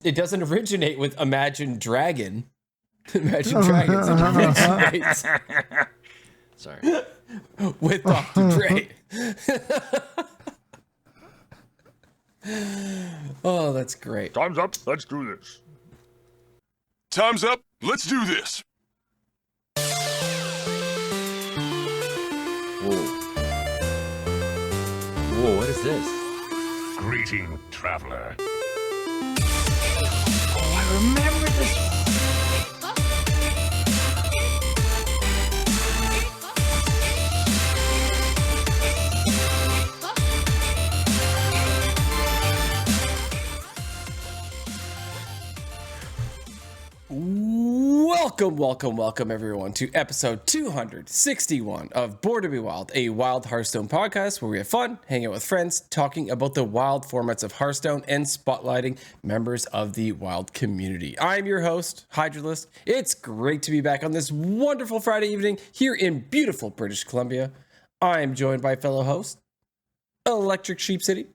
It doesn't originate with Imagine Dragon. Imagine Dragons. It originates Sorry. with Dr. Dre. Oh, that's great. Time's up. Let's do this. Time's up. Let's do this. Whoa. Whoa, what is this? Greeting, traveler. I remember this. Welcome, everyone, to episode 261 of Born to Be Wild, a wild Hearthstone podcast where we have fun, hang out with friends, talking about the wild formats of Hearthstone, and spotlighting members of the wild community. I'm your host, Hydralisk. It's great to be back on this wonderful Friday evening here in beautiful British Columbia. I am joined by fellow host, ElectricSheepCity.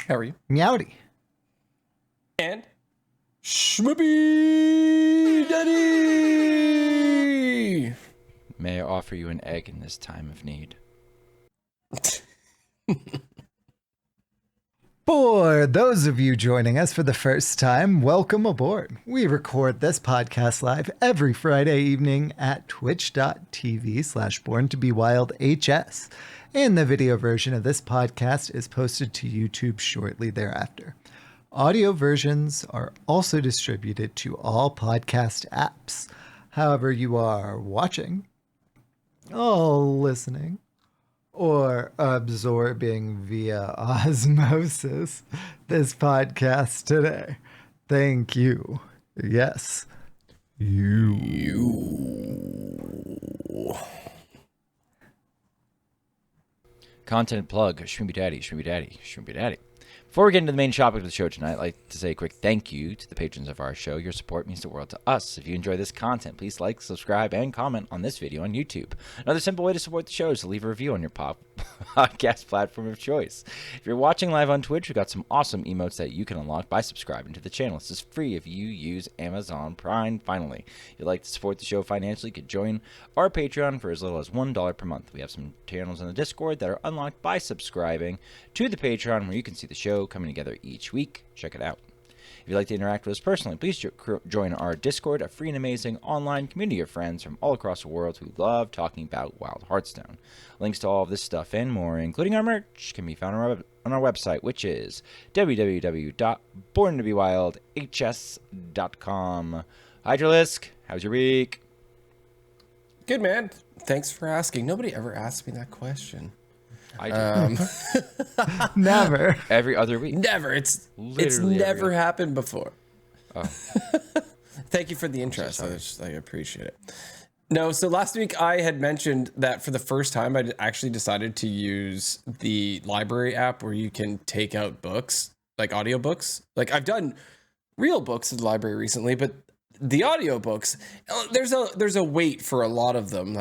How are you? Meowdy. And SchmoopieDady! May I offer you an egg in this time of need? For those of you joining us for the first time, welcome aboard. We record this podcast live every Friday evening at twitch.tv/borntobewildhs, and the video version of this podcast is posted to YouTube shortly thereafter. Audio versions are also distributed to all podcast apps. However you are watching, listening, or absorbing via osmosis this podcast today, thank you. Yes, you. Content plug, SchmoopieDady. Before we get into the main topic of the show tonight, I'd like to say a quick thank you to the patrons of our show. Your support means the world to us. If you enjoy this content, please like, subscribe, and comment on this video on YouTube. Another simple way to support the show is to leave a review on your podcast platform of choice. If you're watching live on Twitch, we've got some awesome emotes that you can unlock by subscribing to the channel. This is free if you use Amazon Prime. Finally, if you'd like to support the show financially, you could join our Patreon for as little as $1 per month. We have some channels in the Discord that are unlocked by subscribing to the Patreon, where you can see the show coming together each week. Check it out. If you'd like to interact with us personally, please join our Discord, a free and amazing online community of friends from all across the world who love talking about Wild Hearthstone. Links to all of this stuff and more, including our merch, can be found on our website, which is www.borntobewildhs.com. Hydralisk, how's your week? Good, man. Thanks for asking. Nobody ever asked me that question. I do. Never. Every other week. Never. It's Literally never happened before. Oh. Thank you for the interest. so I appreciate it. No, so last week I had mentioned that for the first time I actually decided to use the library app where you can take out books, like audiobooks. Like I've done real books in the library recently, but the audiobooks, there's a wait for a lot of them.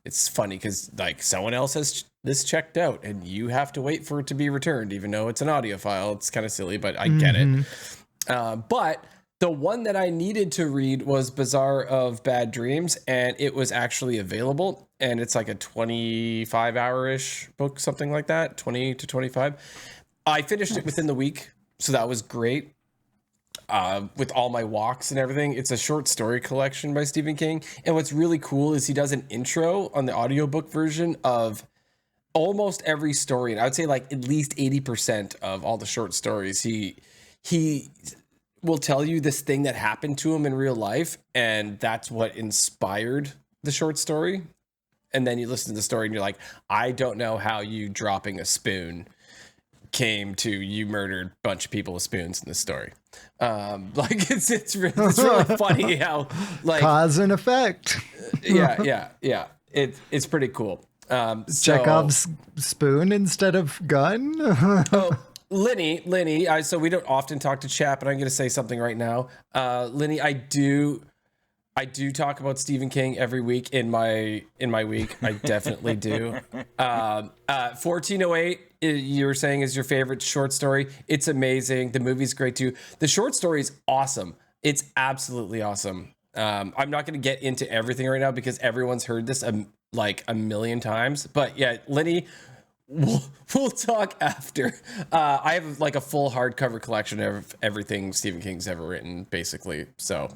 It's funny because like someone else has this checked out and you have to wait for it to be returned, even though it's an audio file. It's kind of silly, but I get it. But the one that I needed to read was Bazaar of Bad Dreams, and it was actually available. And it's like a 25-hour-ish book, something like that, 20 to 25. I finished it within the week, so that was great. With all my walks and everything. It's a short story collection by Stephen King. And what's really cool is he does an intro on the audiobook version of almost every story. And I would say like at least 80% of all the short stories. He will tell you this thing that happened to him in real life. And that's what inspired the short story. And then you listen to the story and you're like, I don't know how you dropping a spoon came to you murdered a bunch of people with spoons in this story. It's really funny how like cause and effect. yeah. It's pretty cool. Chekhov's spoon instead of gun. Linny. So we don't often talk to chat, but I'm going to say something right now. Linny, I do talk about Stephen King every week in my week. I definitely do. 1408 you were saying is your favorite short story. It's amazing. The movie's great too. The short story is awesome. It's absolutely awesome. I'm not going to get into everything right now because everyone's heard this like a million times. But yeah, Lenny, we'll talk after. I have like a full hardcover collection of everything Stephen King's ever written, basically. So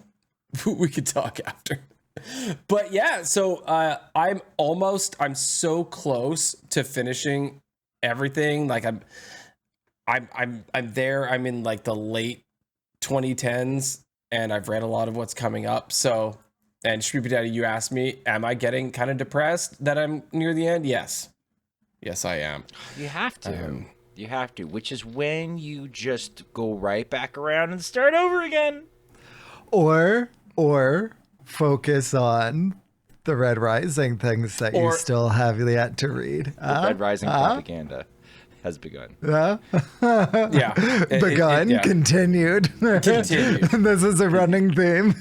we could talk after. But yeah, so I'm so close to finishing everything. Like I'm there. I'm in like the late 2010s, and I've read a lot of what's coming up. So, and SchmoopieDady, you asked me, am I getting kind of depressed that I'm near the end? Yes, I am. You have to. You have to, which is when you just go right back around and start over again. Or focus on the Red Rising things that you still have yet to read. The Red Rising propaganda has begun. Yeah. Begun, continued. Continued. This is a running theme.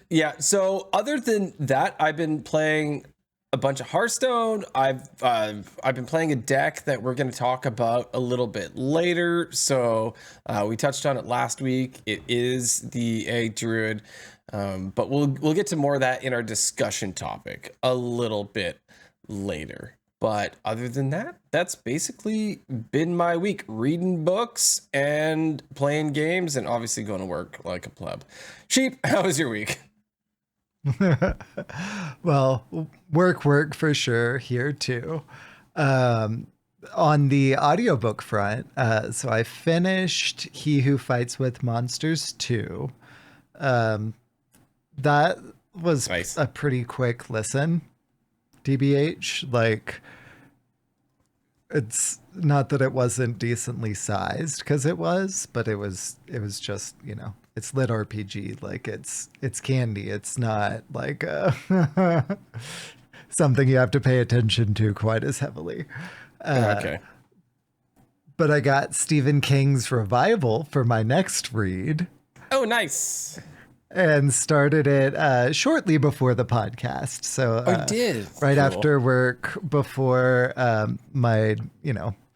Yeah, so other than that, I've been playing a bunch of Hearthstone. I've been playing a deck that we're going to talk about a little bit later. So we touched on it last week. It is the Egg Druid, but we'll get to more of that in our discussion topic a little bit later. But other than that, that's basically been my week. Reading books and playing games and obviously going to work like a pleb. Sheep, how was your week? Well, work for sure here too. On the audiobook front, so I finished He Who Fights with Monsters 2. That was Nice. a pretty quick listen. TBH, like, it's not that it wasn't decently sized, because it was, but it was just, you know, it's lit RPG, like it's candy. It's not like something you have to pay attention to quite as heavily. Okay. But I got Stephen King's Revival for my next read. Oh, nice. And started it shortly before the podcast. So I did. right Cool. after work, before my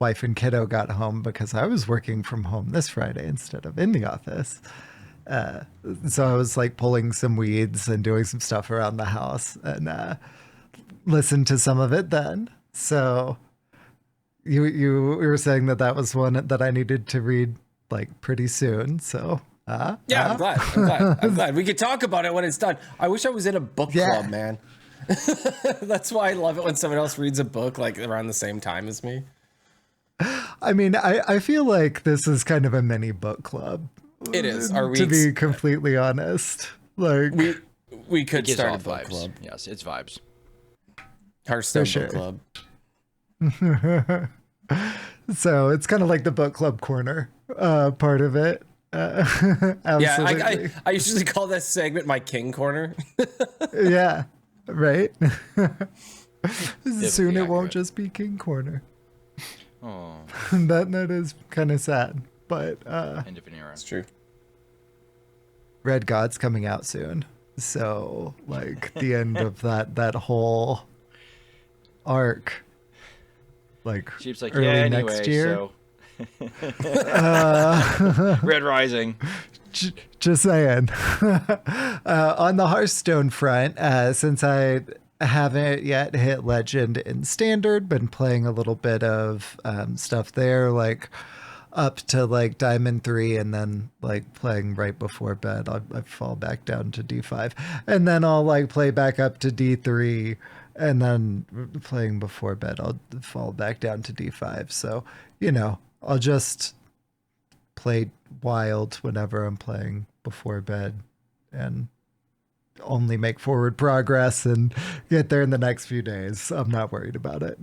wife and kiddo got home, because I was working from home this Friday instead of in the office. So I was like pulling some weeds and doing some stuff around the house, and listened to some of it then. So you were saying that was one that I needed to read like pretty soon. So. Yeah, I'm glad. We could talk about it when it's done. I wish I was in a book club, man. That's why I love it when someone else reads a book like around the same time as me. I mean, I feel like this is kind of a mini book club. It is. To be completely honest. Like we could It gives start a off book vibes. club. Yes, it's vibes. Hearthstone For book sure. club. So it's kind of like the book club corner part of it. Absolutely. Yeah, I usually call that segment my king corner. Yeah, right. Soon it won't accurate. just be King Corner. Oh, That is kind of sad, but end of an era. That's true. Red God's coming out soon, so like the end of that whole arc, like Sheep's like, early yeah, anyway, next year. so. Red Rising. Just saying. On the Hearthstone front, since I haven't yet hit Legend in Standard, been playing a little bit of stuff there, like up to like Diamond 3, and then like playing right before bed. I fall back down to D5, and then I'll like play back up to D3, and then playing before bed, I'll fall back down to D5. So, I'll just play wild whenever I'm playing before bed and only make forward progress and get there in the next few days. I'm not worried about it.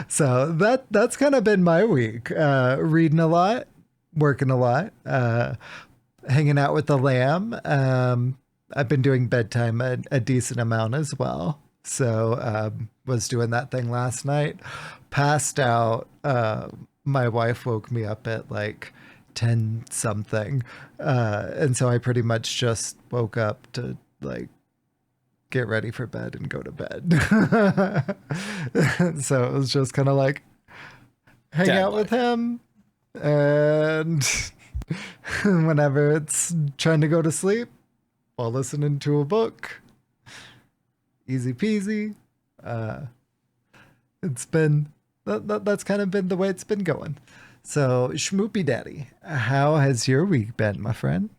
So that's kind of been my week. Reading a lot, working a lot, hanging out with the lamb. I've been doing bedtime a decent amount as well. So was doing that thing last night, passed out. My wife woke me up at like 10 something. And so I pretty much just woke up to like get ready for bed and go to bed. So it was just kind of like hang Dad out with life. him, and whenever it's trying to go to sleep while listening to a book, easy peasy. It's been that's kind of been the way it's been going. So SchmoopieDady, how has your week been, my friend?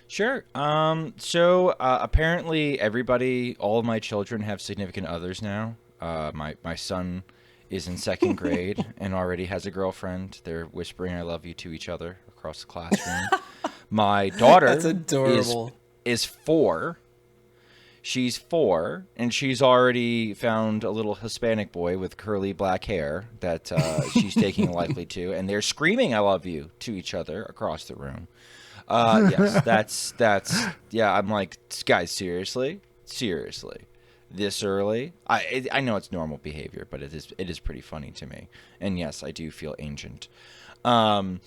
Sure. Apparently everybody, all of my children have significant others now. My son is in second grade and already has a girlfriend. They're whispering "I love you" to each other across the classroom. My daughter That's adorable. is 4. She's 4, and she's already found a little Hispanic boy with curly black hair that she's taking a likely to, and they're screaming "I love you" to each other across the room. Yes, that's yeah. I'm like, guys, seriously, this early? I know it's normal behavior, but it is pretty funny to me. And yes, I do feel ancient. So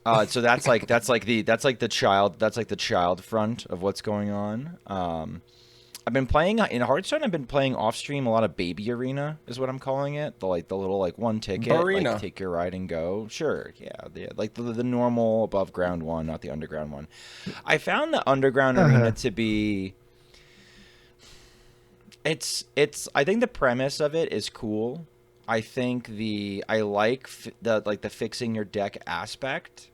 that's like the child front of what's going on. I've been playing in Hearthstone. I've been playing off stream a lot of Baby Arena, is what I'm calling it. The little one ticket, Barina. like take your ride and go. Sure, yeah, like the normal above ground one, not the underground one. I found the underground arena to be. It's. I think the premise of it is cool. I think I like the fixing your deck aspect.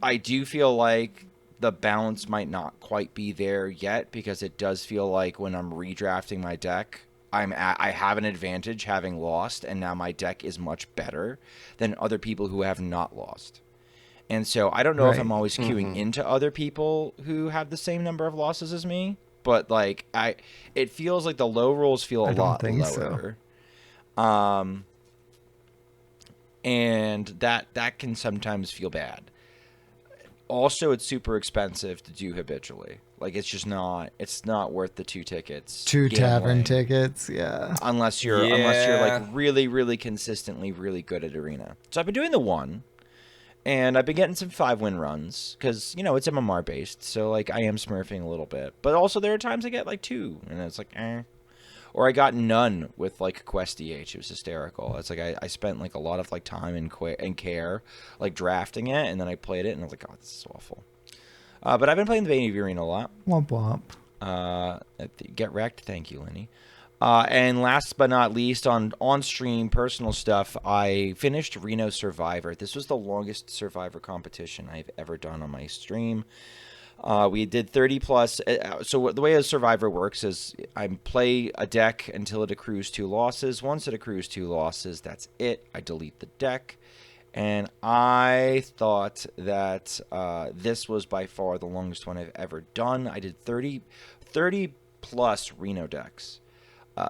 I do feel like the balance might not quite be there yet, because it does feel like when I'm redrafting my deck, I have an advantage having lost, and now my deck is much better than other people who have not lost. And so I don't know if I'm always queuing into other people who have the same number of losses as me, but like it feels like the low rolls feel a lot lower. So. And that can sometimes feel bad. Also, it's super expensive to do habitually. Like, it's not worth the 2 tickets. 2 tavern tickets, yeah. Unless you're like really, really consistently really good at Arena. So I've been doing the 1, and I've been getting some 5-win runs, because, it's MMR based, so like I am smurfing a little bit. But also there are times I get like 2, and it's like, eh. Or I got none with like Quest DH. It was hysterical. It's like I spent like a lot of like time and care like drafting it, and then I played it, and I was like, oh, this is awful. But I've been playing the Baby Arena a lot. Womp womp. Get wrecked. Thank you, Lenny. And last but not least, on stream personal stuff, I finished Reno Survivor. This was the longest Survivor competition I've ever done on my stream. We did 30 plus. So the way a Survivor works is I play a deck until it accrues 2 losses. Once it accrues 2 losses, that's it. I delete the deck. And I thought that this was by far the longest one I've ever done. I did 30 plus Reno decks.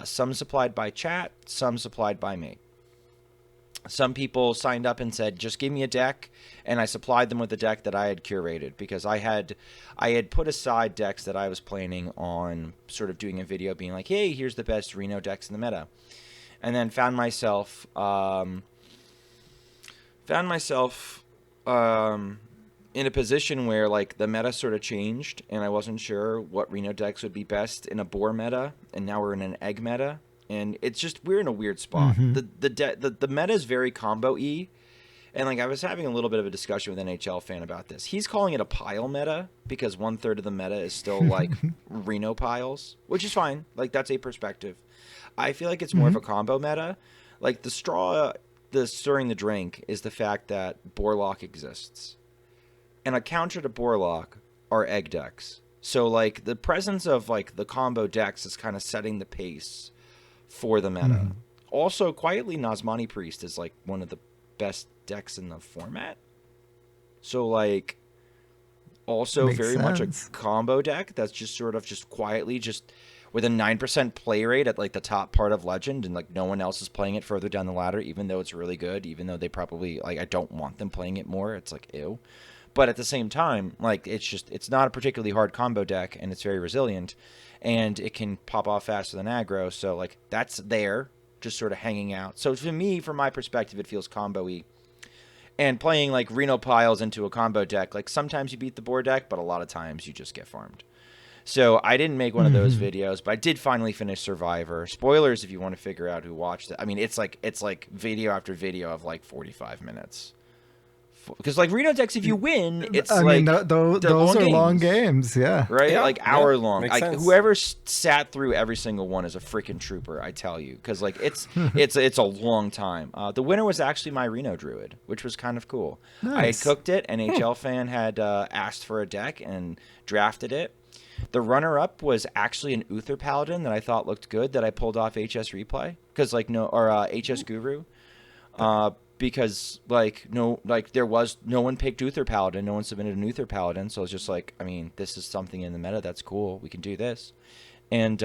Some supplied by chat, some supplied by me. Some people signed up and said, just give me a deck, and I supplied them with a deck that I had curated, because I had put aside decks that I was planning on sort of doing a video being like, hey, here's the best Reno decks in the meta. And then found myself in a position where like the meta sort of changed, and I wasn't sure what Reno decks would be best in a boar meta, and now we're in an egg meta. And it's just, we're in a weird spot. The meta is very combo-y. And like I was having a little bit of a discussion with NHL fan about this. He's calling it a pile meta, because 1/3 of the meta is still like Reno piles, which is fine. Like, that's a perspective. I feel like it's more of a combo meta. Like the stirring the drink is the fact that Borlock exists. And a counter to Borlock are egg decks. So like the presence of like the combo decks is kind of setting the pace for the meta. Also, quietly, Nazmani Priest is like one of the best decks in the format. So like, also Makes very sense. much a combo deck that's just sort of just quietly just with a 9% play rate at like the top part of Legend, and like no one else is playing it further down the ladder, even though it's really good, even though they probably like, I don't want them playing it more. It's like, ew. But at the same time, like it's not a particularly hard combo deck, and it's very resilient, and it can pop off faster than aggro. So like that's there, just sort of hanging out. So to me, from my perspective, it feels combo-y. And playing like Reno piles into a combo deck, like sometimes you beat the board deck, but a lot of times you just get farmed. So I didn't make one of those videos, but I did finally finish Survivor. Spoilers if you want to figure out who watched it. I mean, it's like video after video of like 45 minutes. Because like Reno decks, if you win, it's those are long games, yeah. Right? Yeah, like hour long. makes Like sense. whoever sat through every single one is a freaking trooper, I tell you. Because like it's a long time. The winner was actually my Reno Druid, which was kind of cool. Nice. I had cooked it. NHL fan had asked for a deck and drafted it. The runner-up was actually an Uther Paladin that I thought looked good that I pulled off HS Replay because HS Guru. Because there was no one picked Uther Paladin, no one submitted an Uther Paladin, so it's just like, I mean, this is something in the meta that's cool. We can do this. And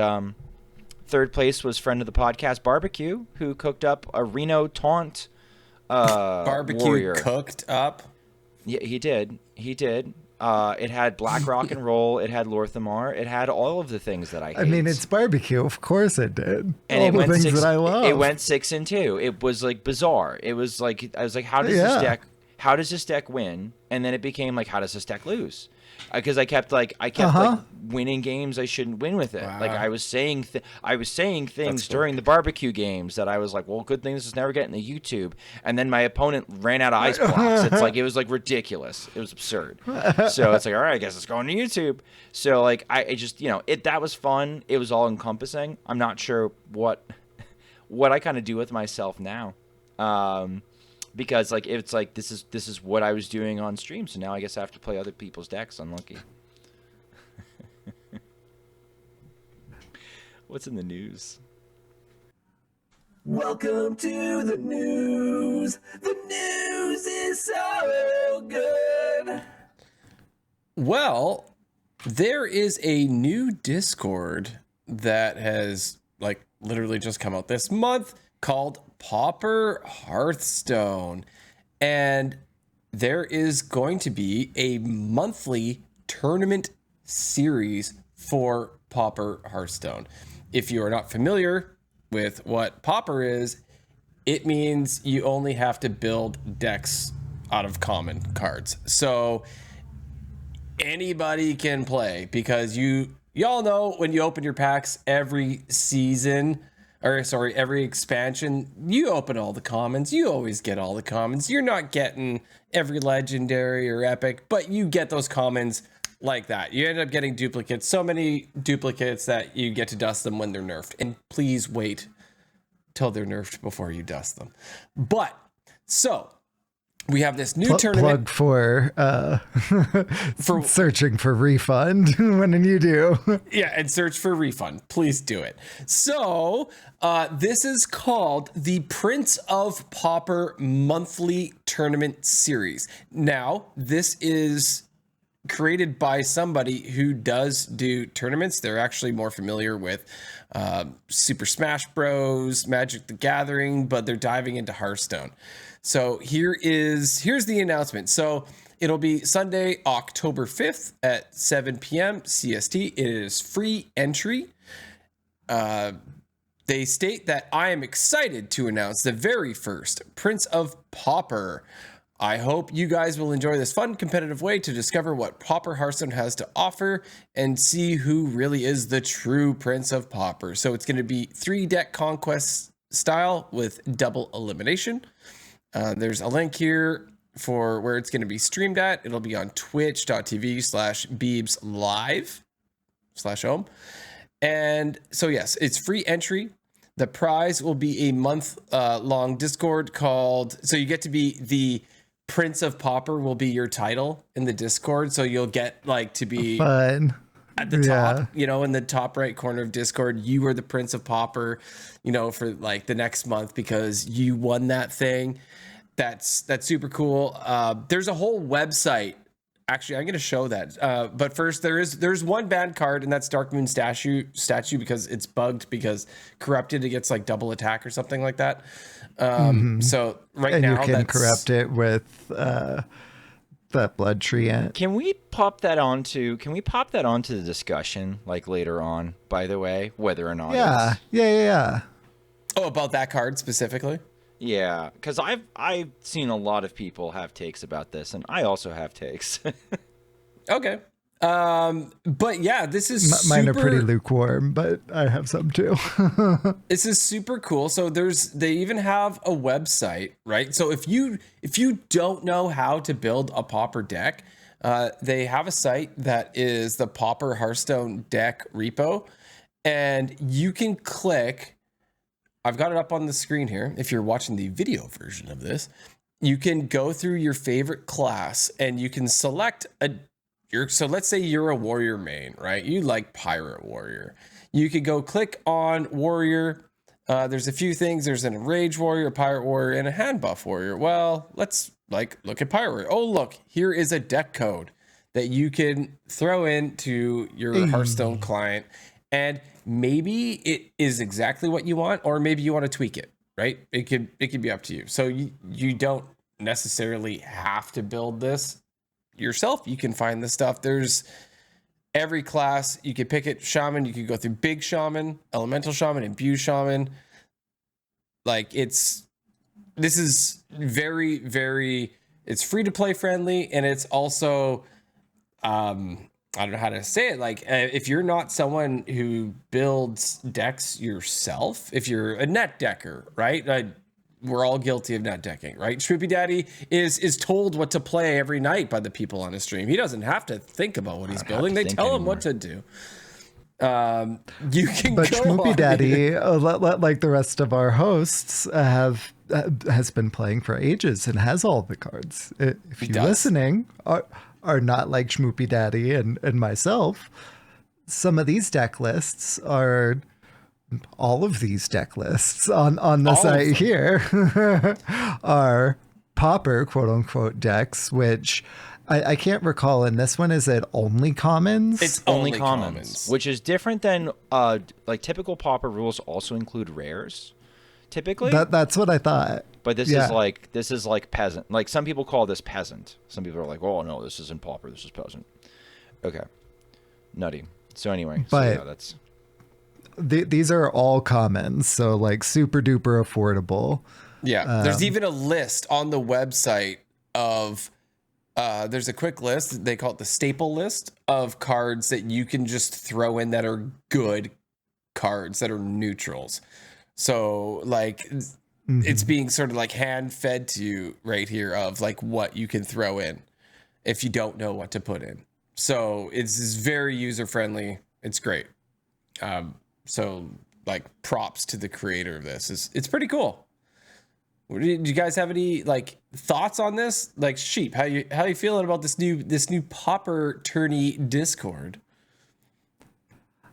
third place was friend of the podcast Barbecue, who cooked up a Reno Taunt Barbecue warrior. cooked up. Yeah, he did. It had Black Rock and Roll. It had Lorthamar. It had all of the things that I hate. I mean, it's barbecue. Of course it did. And all it the went things six, that I love. It went 6-2. It was like bizarre. It was like I was like, how does this deck win? And then it became like, how does this deck lose? Because I kept like winning games I shouldn't win with it. Wow. Like I was saying things during the barbecue games that I was like, well, good thing this is never getting to YouTube. And then my opponent ran out of ice blocks. It was like ridiculous. It was absurd. So it's like, all right, I guess it's going to YouTube. So like I just that was fun. It was all encompassing. I'm not sure what I kind of do with myself now. Because like it's like this is what I was doing on stream, so now I guess I have to play other people's decks. Unlucky. What's in the news? Welcome to the news. The news is so good. Well, there is a new Discord that has like literally just come out this month called Pauper Hearthstone. And there is going to be a monthly tournament series for Pauper Hearthstone. If you are not familiar with what Pauper is, it means you only have to build decks out of common cards. So anybody can play because y'all know when you open your packs every season, every expansion, you open all the commons. You always get all the commons. You're not getting every legendary or epic, but you get those commons like that. You end up getting duplicates, so many duplicates that you get to dust them when they're nerfed. And please wait till they're nerfed before you dust them. But so we have this new tournament plug for searching for refund when you do. Yeah, and search for refund. Please do it. So this is called the Prince of Pauper Monthly Tournament Series. Now, this is created by somebody who does do tournaments. They're actually more familiar with Super Smash Bros, Magic the Gathering, but they're diving into Hearthstone. So here's the announcement. So it'll be Sunday, October 5th at 7 p.m. CST. It is free entry. They state that I am excited to announce the very first Prince of Pauper. I hope you guys will enjoy this fun, competitive way to discover what Pauper Hearthstone has to offer and see who really is the true Prince of Pauper. So it's going to be 3-deck conquest style with double elimination. There's a link here for where it's going to be streamed at. It'll be on twitch.tv/BeebsLive/home. And so, yes, it's free entry. The prize will be a month-long Discord called... So you get to be the Prince of Pauper will be your title in the Discord. So you'll get like to be... Fun. At the top, in the top right corner of Discord, you are the Prince of Pauper, for like the next month because you won that thing. That's super cool. There's a whole website. Actually, I'm going to show that. But first, there's one banned card, and that's Dark Moon statue because it's bugged because corrupted. It gets like double attack or something like that. So now you can corrupt it with that blood tree ant. Can we pop that onto the discussion like later on, by the way, whether or not Yeah. Oh, about that card specifically? Yeah, because I've seen a lot of people have takes about this, and I also have takes. Okay. But yeah, this is Mine are pretty super, lukewarm, but I have some too. this is super cool. So they even have a website, right? So if you don't know how to build a Pauper deck, they have a site that is the Pauper Hearthstone deck repo, and you can click. I've got it up on the screen here. If you're watching the video version of this, you can go through your favorite class and you can select so let's say you're a warrior main, right? You like pirate warrior. You could go click on warrior. There's a few things. There's an enraged warrior, a pirate warrior, and a hand buff warrior. Well, let's look at pirate warrior. Oh, look, here is a deck code that you can throw into your Hearthstone client, and maybe it is exactly what you want, or maybe you want to tweak it, right? It could be up to you. So you don't necessarily have to build this yourself. You can find this stuff. There's every class. You could pick it. Shaman, you could go through Big Shaman, Elemental Shaman, Imbue Shaman. This is very, very, it's free to play friendly, and it's also, I don't know how to say it. If you're not someone who builds decks yourself, if you're a net decker, right? We're all guilty of net decking, right? SchmoopieDady is told what to play every night by the people on his stream. He doesn't have to think about what he's building. They tell him what to do. You can But go SchmoopieDady, like the rest of our hosts, has been playing for ages and has all the cards. If you listening are not like SchmoopieDady and myself, some of these deck lists are all of these deck lists on the All site here are Pauper quote unquote decks, which I can't recall. In this one, is it only commons? It's Only commons, which is different than typical Pauper rules also include rares. Typically, that's what I thought. But this is like peasant. Like some people call this peasant. Some people are like, oh no, this isn't Pauper. This is peasant. Okay, nutty. So anyway, that's. These are all commons, so like super duper affordable. Yeah, there's even a list on the website of there's a quick list. They call it the staple list of cards that you can just throw in that are good cards that are neutrals. So it's being sort of like hand fed to you right here of like what you can throw in if you don't know what to put in. So it's very user friendly. It's great. So like props to the creator of this. It's pretty cool. Do you guys have any like thoughts on this? Like Sheep, how you feeling about this new Pauper tourney Discord?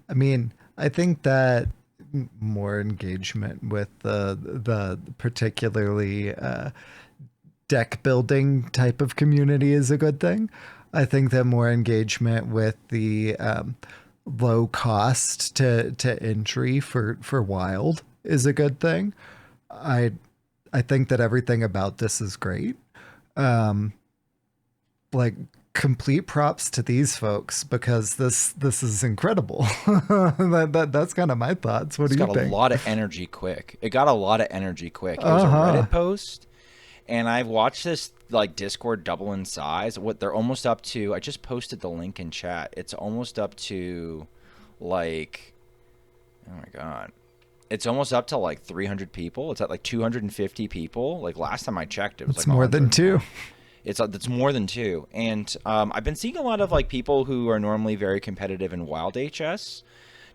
I mean, I think that more engagement with the particularly deck building type of community is a good thing. I think that more engagement with the low cost to entry for wild is a good thing. I think that everything about this is great. Like complete props to these folks because this is incredible. That's kind of my thoughts. What do you think? It got a lot of energy quick. It got a lot of energy quick. It was a Reddit post, and I've watched this like Discord double in size. What they're almost up to. I just posted the link in chat. It's almost up to like, oh my god, it's almost up to like 300 people. It's at like 250 people. Like last time I checked, it was it's like more than 2. It's more than 2. And I've been seeing a lot of like people who are normally very competitive in Wild HS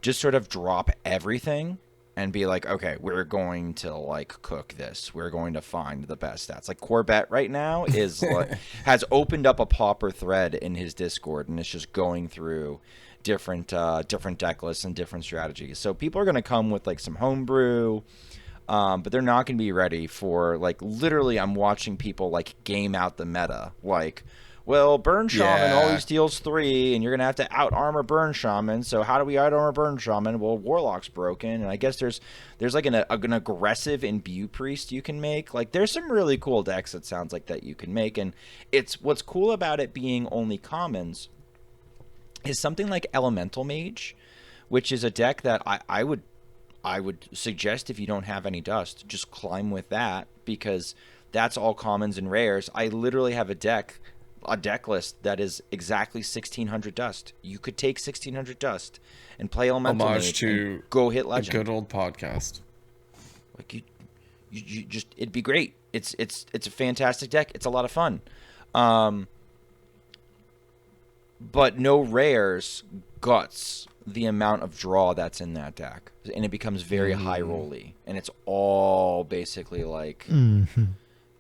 just sort of drop everything and be like, okay, we're going to like cook this. We're going to find the best stats. Like Corbett right now is like, has opened up a Pauper thread in his Discord, and it's just going through different deck lists and different strategies. So people are going to come with like some homebrew, but they're not going to be ready for like, literally I'm watching people like game out the meta. Like, well, Burn Shaman always deals 3, and you're going to have to out armor Burn Shaman. So how do we out armor Burn Shaman? Well, Warlock's broken. And I guess there's like an aggressive Imbue Priest you can make. Like there's some really cool decks it sounds like that you can make. And it's what's cool about it being only commons is something like Elemental Mage, which is a deck that I would suggest if you don't have any dust, just climb with that, because that's all commons and rares. I literally have a deck a deck list that is exactly 1600 dust. You could take 1600 dust and play Elemental Homage Mage to and go hit a Legend. good old podcast. Like you just, it'd be great. It's a fantastic deck. It's a lot of fun. But no rares guts the amount of draw that's in that deck, and it becomes very high rolly, and it's all basically like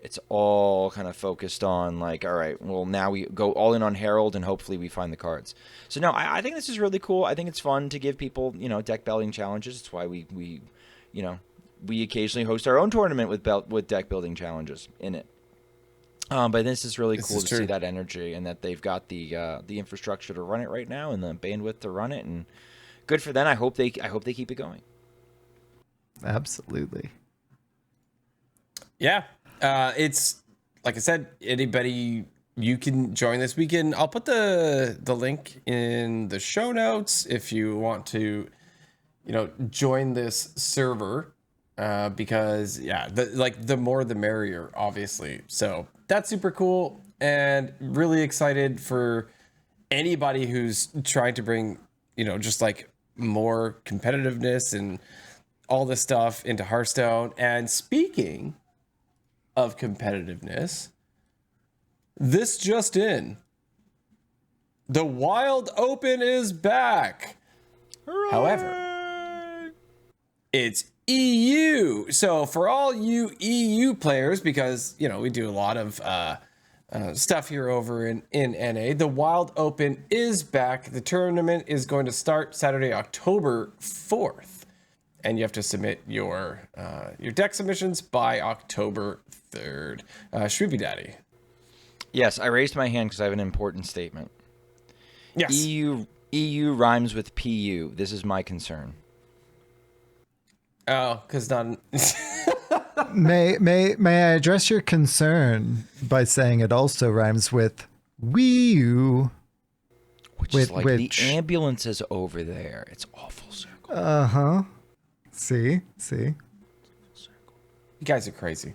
it's all kind of focused on like, all right, well, now we go all in on Herald and hopefully we find the cards. So no, I think this is really cool. I think it's fun to give people, you know, deck building challenges. That's why we you know, we occasionally host our own tournament with deck building challenges in it. But this is really cool to see that energy, and that they've got the infrastructure to run it right now and the bandwidth to run it, and good for them. I hope they keep it going. Absolutely. Yeah. It's like I said, anybody, you can join this weekend. I'll put the link in the show notes if you want to, you know, join this server, because yeah, the more the merrier, obviously. So that's super cool, and really excited for anybody who's trying to bring, you know, just like more competitiveness and all this stuff into Hearthstone. And speaking of competitiveness, this just in, the Wild Open is back. Hooray! However, it's EU. So for all you EU players, because, you know, we do a lot of stuff here over in NA, the Wild Open is back. The tournament is going to start Saturday, October 4th. And you have to submit your deck submissions by October 3rd. SchmoopieDady. Yes, I raised my hand because I have an important statement. Yes. EU rhymes with PU. This is my concern. Oh, because none. May I address your concern by saying it also rhymes with Wii U? Which is like the ambulance is over there. It's awful circle. Uh-huh. See? You guys are crazy.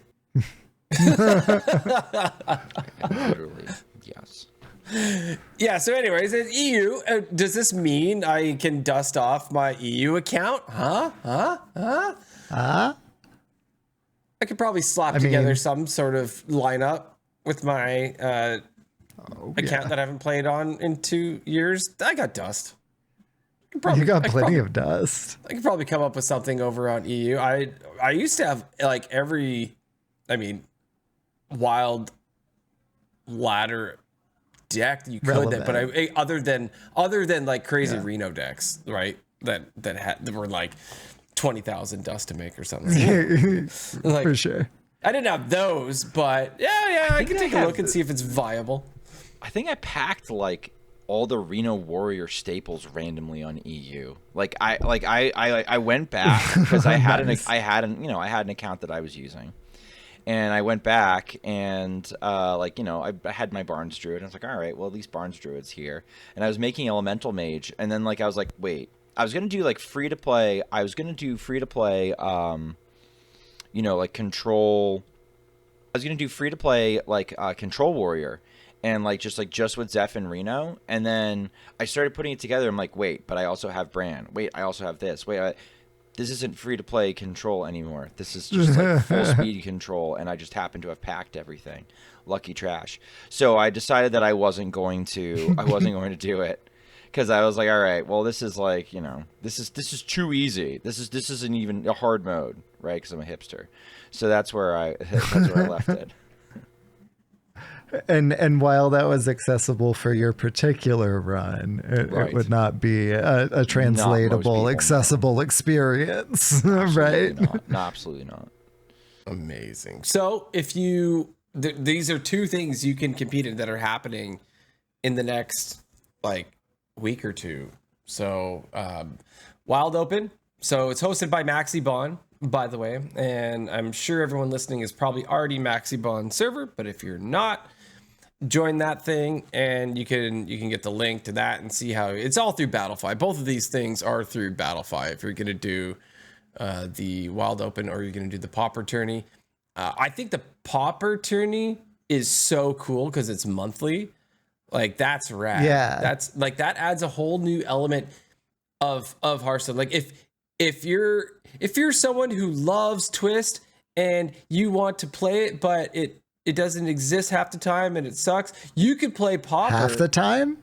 Literally, yes. Yeah, so anyways, it's EU. Does this mean I can dust off my EU account? Huh? I could probably slap together some sort of lineup with my account that I haven't played on in 2 years. I got dust. You got plenty of dust. I could probably come up with something over on EU. I used to have like wild ladder deck you could that, but other than like crazy Reno decks, right? That were like 20,000 dust to make or something. Like, for sure. I didn't have those, but yeah, I can take a look and see if it's viable. I think I packed like all the Reno Warrior staples randomly on EU. I went back because I had an account that I was using. And I went back and, I had my Barnes Druid. And I was like, all right, well, at least Barnes Druid's here. And I was making Elemental Mage. And then, I was like, wait. I was going to do, free-to-play. I was going to do free-to-play, Control. I was going to do free-to-play, Control Warrior. And, just with Zeph and Reno. And then I started putting it together. I'm like, wait, but I also have Bran. Wait, I also have this. Wait, this isn't free-to-play Control anymore. This is just full speed Control, and I just happen to have packed everything. Lucky trash. So I decided that I wasn't going to do it, because I was like, all right, well, this is this is too easy. This isn't even a hard mode, right? Because I'm a hipster. So that's where I left it. And while that was accessible for your particular run, it would not be a translatable, accessible experience, right? Not. No, absolutely not. Amazing. So if these are two things you can compete in that are happening in the next week or two. So Wild Open. So it's hosted by MaxiBon, by the way, and I'm sure everyone listening is probably already MaxiBon server, but if you're not, join that thing and you can get the link to that and see how it's all through Battlefy. Both of these things are through Battlefy. If you're going to do the Wild Open or you're going to do the Pauper tourney, I think the Pauper tourney is so cool because it's monthly. Like that's rad. Yeah. That's like that adds a whole new element of Hearthstone. Like if you're someone who loves Twist and you want to play it, but it doesn't exist half the time and it sucks, you could play Pauper. Half the time?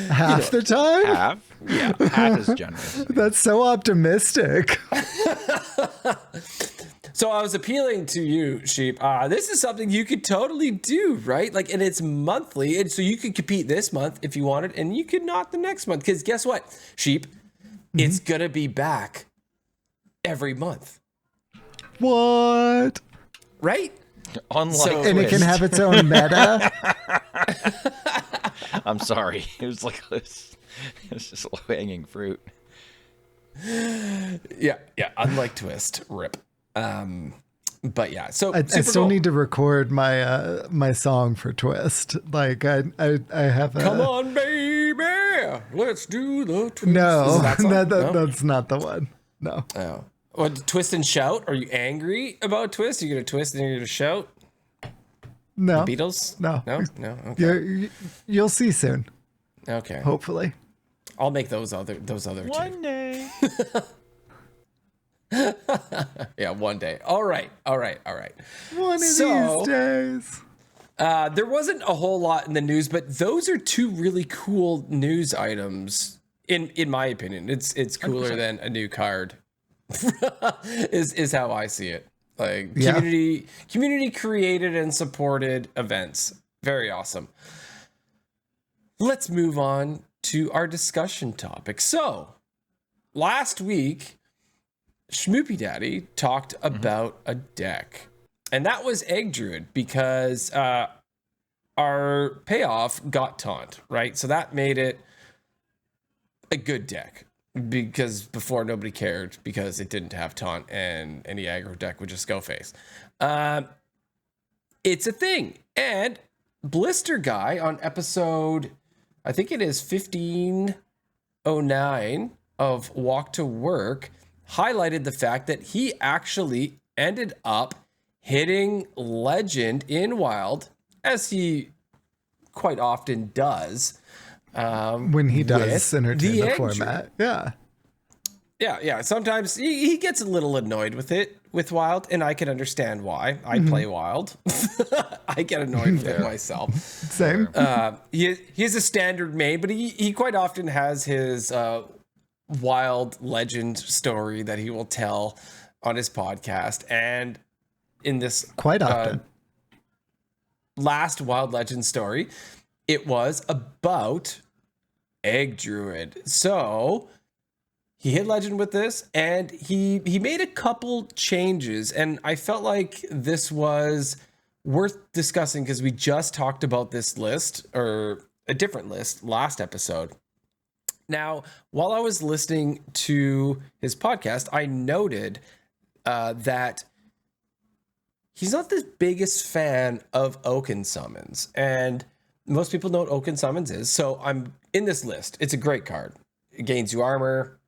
Half the time? Half? Yeah, half is generous. That's so optimistic. So I was appealing to you, Sheep. This is something you could totally do, right? Like, and it's monthly, and so you could compete this month if you wanted, and you could not the next month. Because guess what, Sheep? It's gonna be back every month, What? right? Unlike So- And it can have its own meta? I'm sorry. It was like it was just low hanging fruit. Yeah. Unlike Twist, rip. But yeah, so I super still cool. need to record my my song for Twist. Like I have a Come on, baby, let's do the twist. No, Is it that song? No? that's not the one. No. Oh. What, twist and shout? Are you angry about Twist? Are you gonna twist and you're gonna shout? No. Beatles? No. No. Okay. You'll see soon, Okay. hopefully. I'll make those other two. One day. Yeah, one day. All right. One of So- these days. There wasn't a whole lot in the news, but those are two really cool news items. In my opinion, it's cooler 100%. than a new card. is how I see it. Like Yeah. community created and supported events. Very awesome. Let's move on to our discussion topic. So, last week, SchmoopieDady talked about a deck, and that was Egg Druid because our payoff got taunt, right? So that made it a good deck because before nobody cared because it didn't have taunt and any aggro deck would just go face. It's a thing. And Blister Guy on episode, I think it is 1509 of Walk to Work, highlighted the fact that he actually ended up hitting Legend in Wild, as he quite often does. When he does with entertain the Egg format. Yeah. Yeah. Sometimes he gets a little annoyed with it, with Wild, and I can understand why. I play Wild. I get annoyed with it myself. Same. He's a standard main, but he quite often has his Wild Legend story that he will tell on his podcast. And in this Quite often. last Wild Legend story, it was about Egg Druid. So he hit Legend with this, and he made a couple changes, and I felt like this was worth discussing because we just talked about this list, or a different list, last episode. Now, while I was listening to his podcast, I noted that he's not the biggest fan of Oaken Summons, and most people know what Oaken Summons is. So I'm in this list. It's a great card. It gains you armor,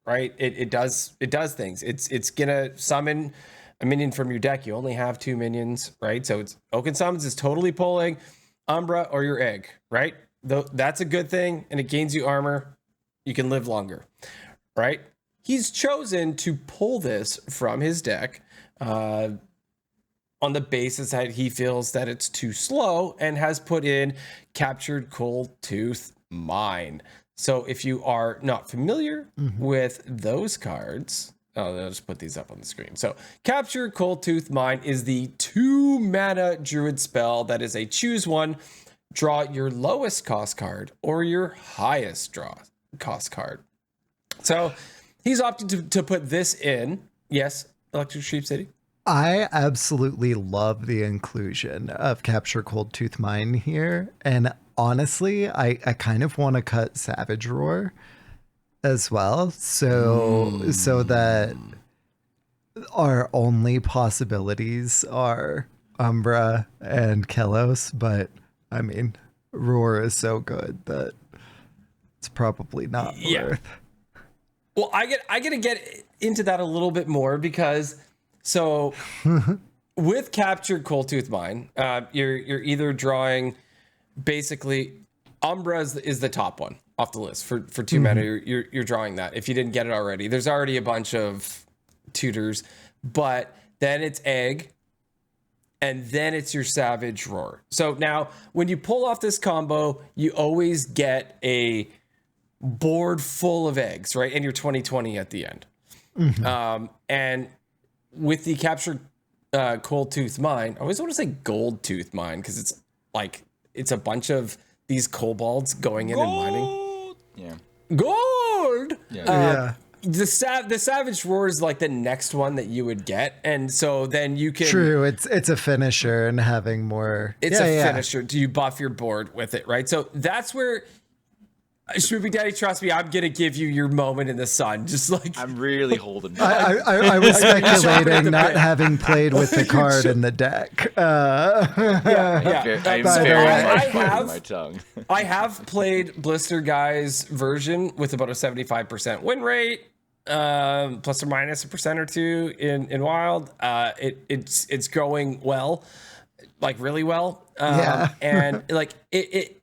right? It does things. It's gonna summon a minion from your deck. You only have 2 minions, right? So it's Oaken Summons is totally pulling Umbra or your egg, right? That's a good thing, and it gains you armor. You can live longer, right? He's chosen to pull this from his deck on the basis that he feels that it's too slow, and has put in Captured Cold Tooth Mine. So if you are not familiar with those cards, I'll just put these up on the screen. So Capture Cold Tooth Mine is the 2 mana druid spell that is a choose one, draw your lowest cost card or your highest draw cost card. So he's opted to put this in. Yes, ElectricSheepCity. I absolutely love the inclusion of Capture Cold Tooth Mine here. And honestly, I kind of want to cut Savage Roar as well. So that our only possibilities are Umbra and Kelos. But I mean, Roar is so good that it's probably not worth. Well, I get to get into that a little bit more because so with Captured Coldtooth Mine, you're either drawing basically Umbra is the top one off the list for 2 mana. You're drawing that if you didn't get it already. There's already a bunch of tutors, but then it's Egg, and then it's your Savage Roar. So now when you pull off this combo, you always get a board full of eggs, right? And your 2020 at the end. And with the Captured Coldtooth Mine, I always want to say Gold Tooth Mine because it's like it's a bunch of these kobolds going in and mining. Yeah. Gold. Yeah. The Savage Roar is like the next one that you would get, and so then you can. True, it's a finisher and having more. It's a finisher. Do you buff your board with it, right? So that's where. SchmoopieDady, trust me, I'm gonna give you your moment in the sun. Just like I'm really holding back. I was speculating, not having played with the card in the deck. yeah. I'm By the very way, much I biting have- my tongue. I have played Blister Guy's version with about a 75% win rate, plus or minus a percent or two in Wild. It's going well, like really well. And like it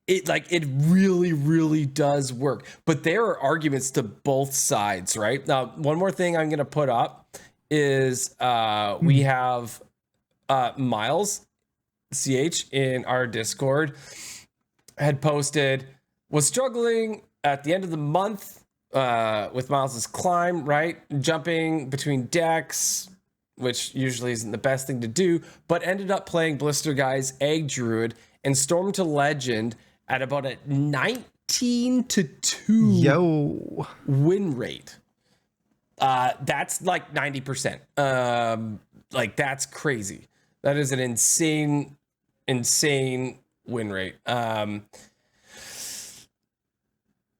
really does work. But there are arguments to both sides, right? Now, one more thing I'm gonna put up is we have Miles CH in our Discord had posted, was struggling at the end of the month with Miles's climb, right? Jumping between decks, which usually isn't the best thing to do, but ended up playing Blister Guy's Egg Druid and Storm to Legend at about a 19-2 win rate. That's like 90%. Like that's crazy. That is an insane win rate.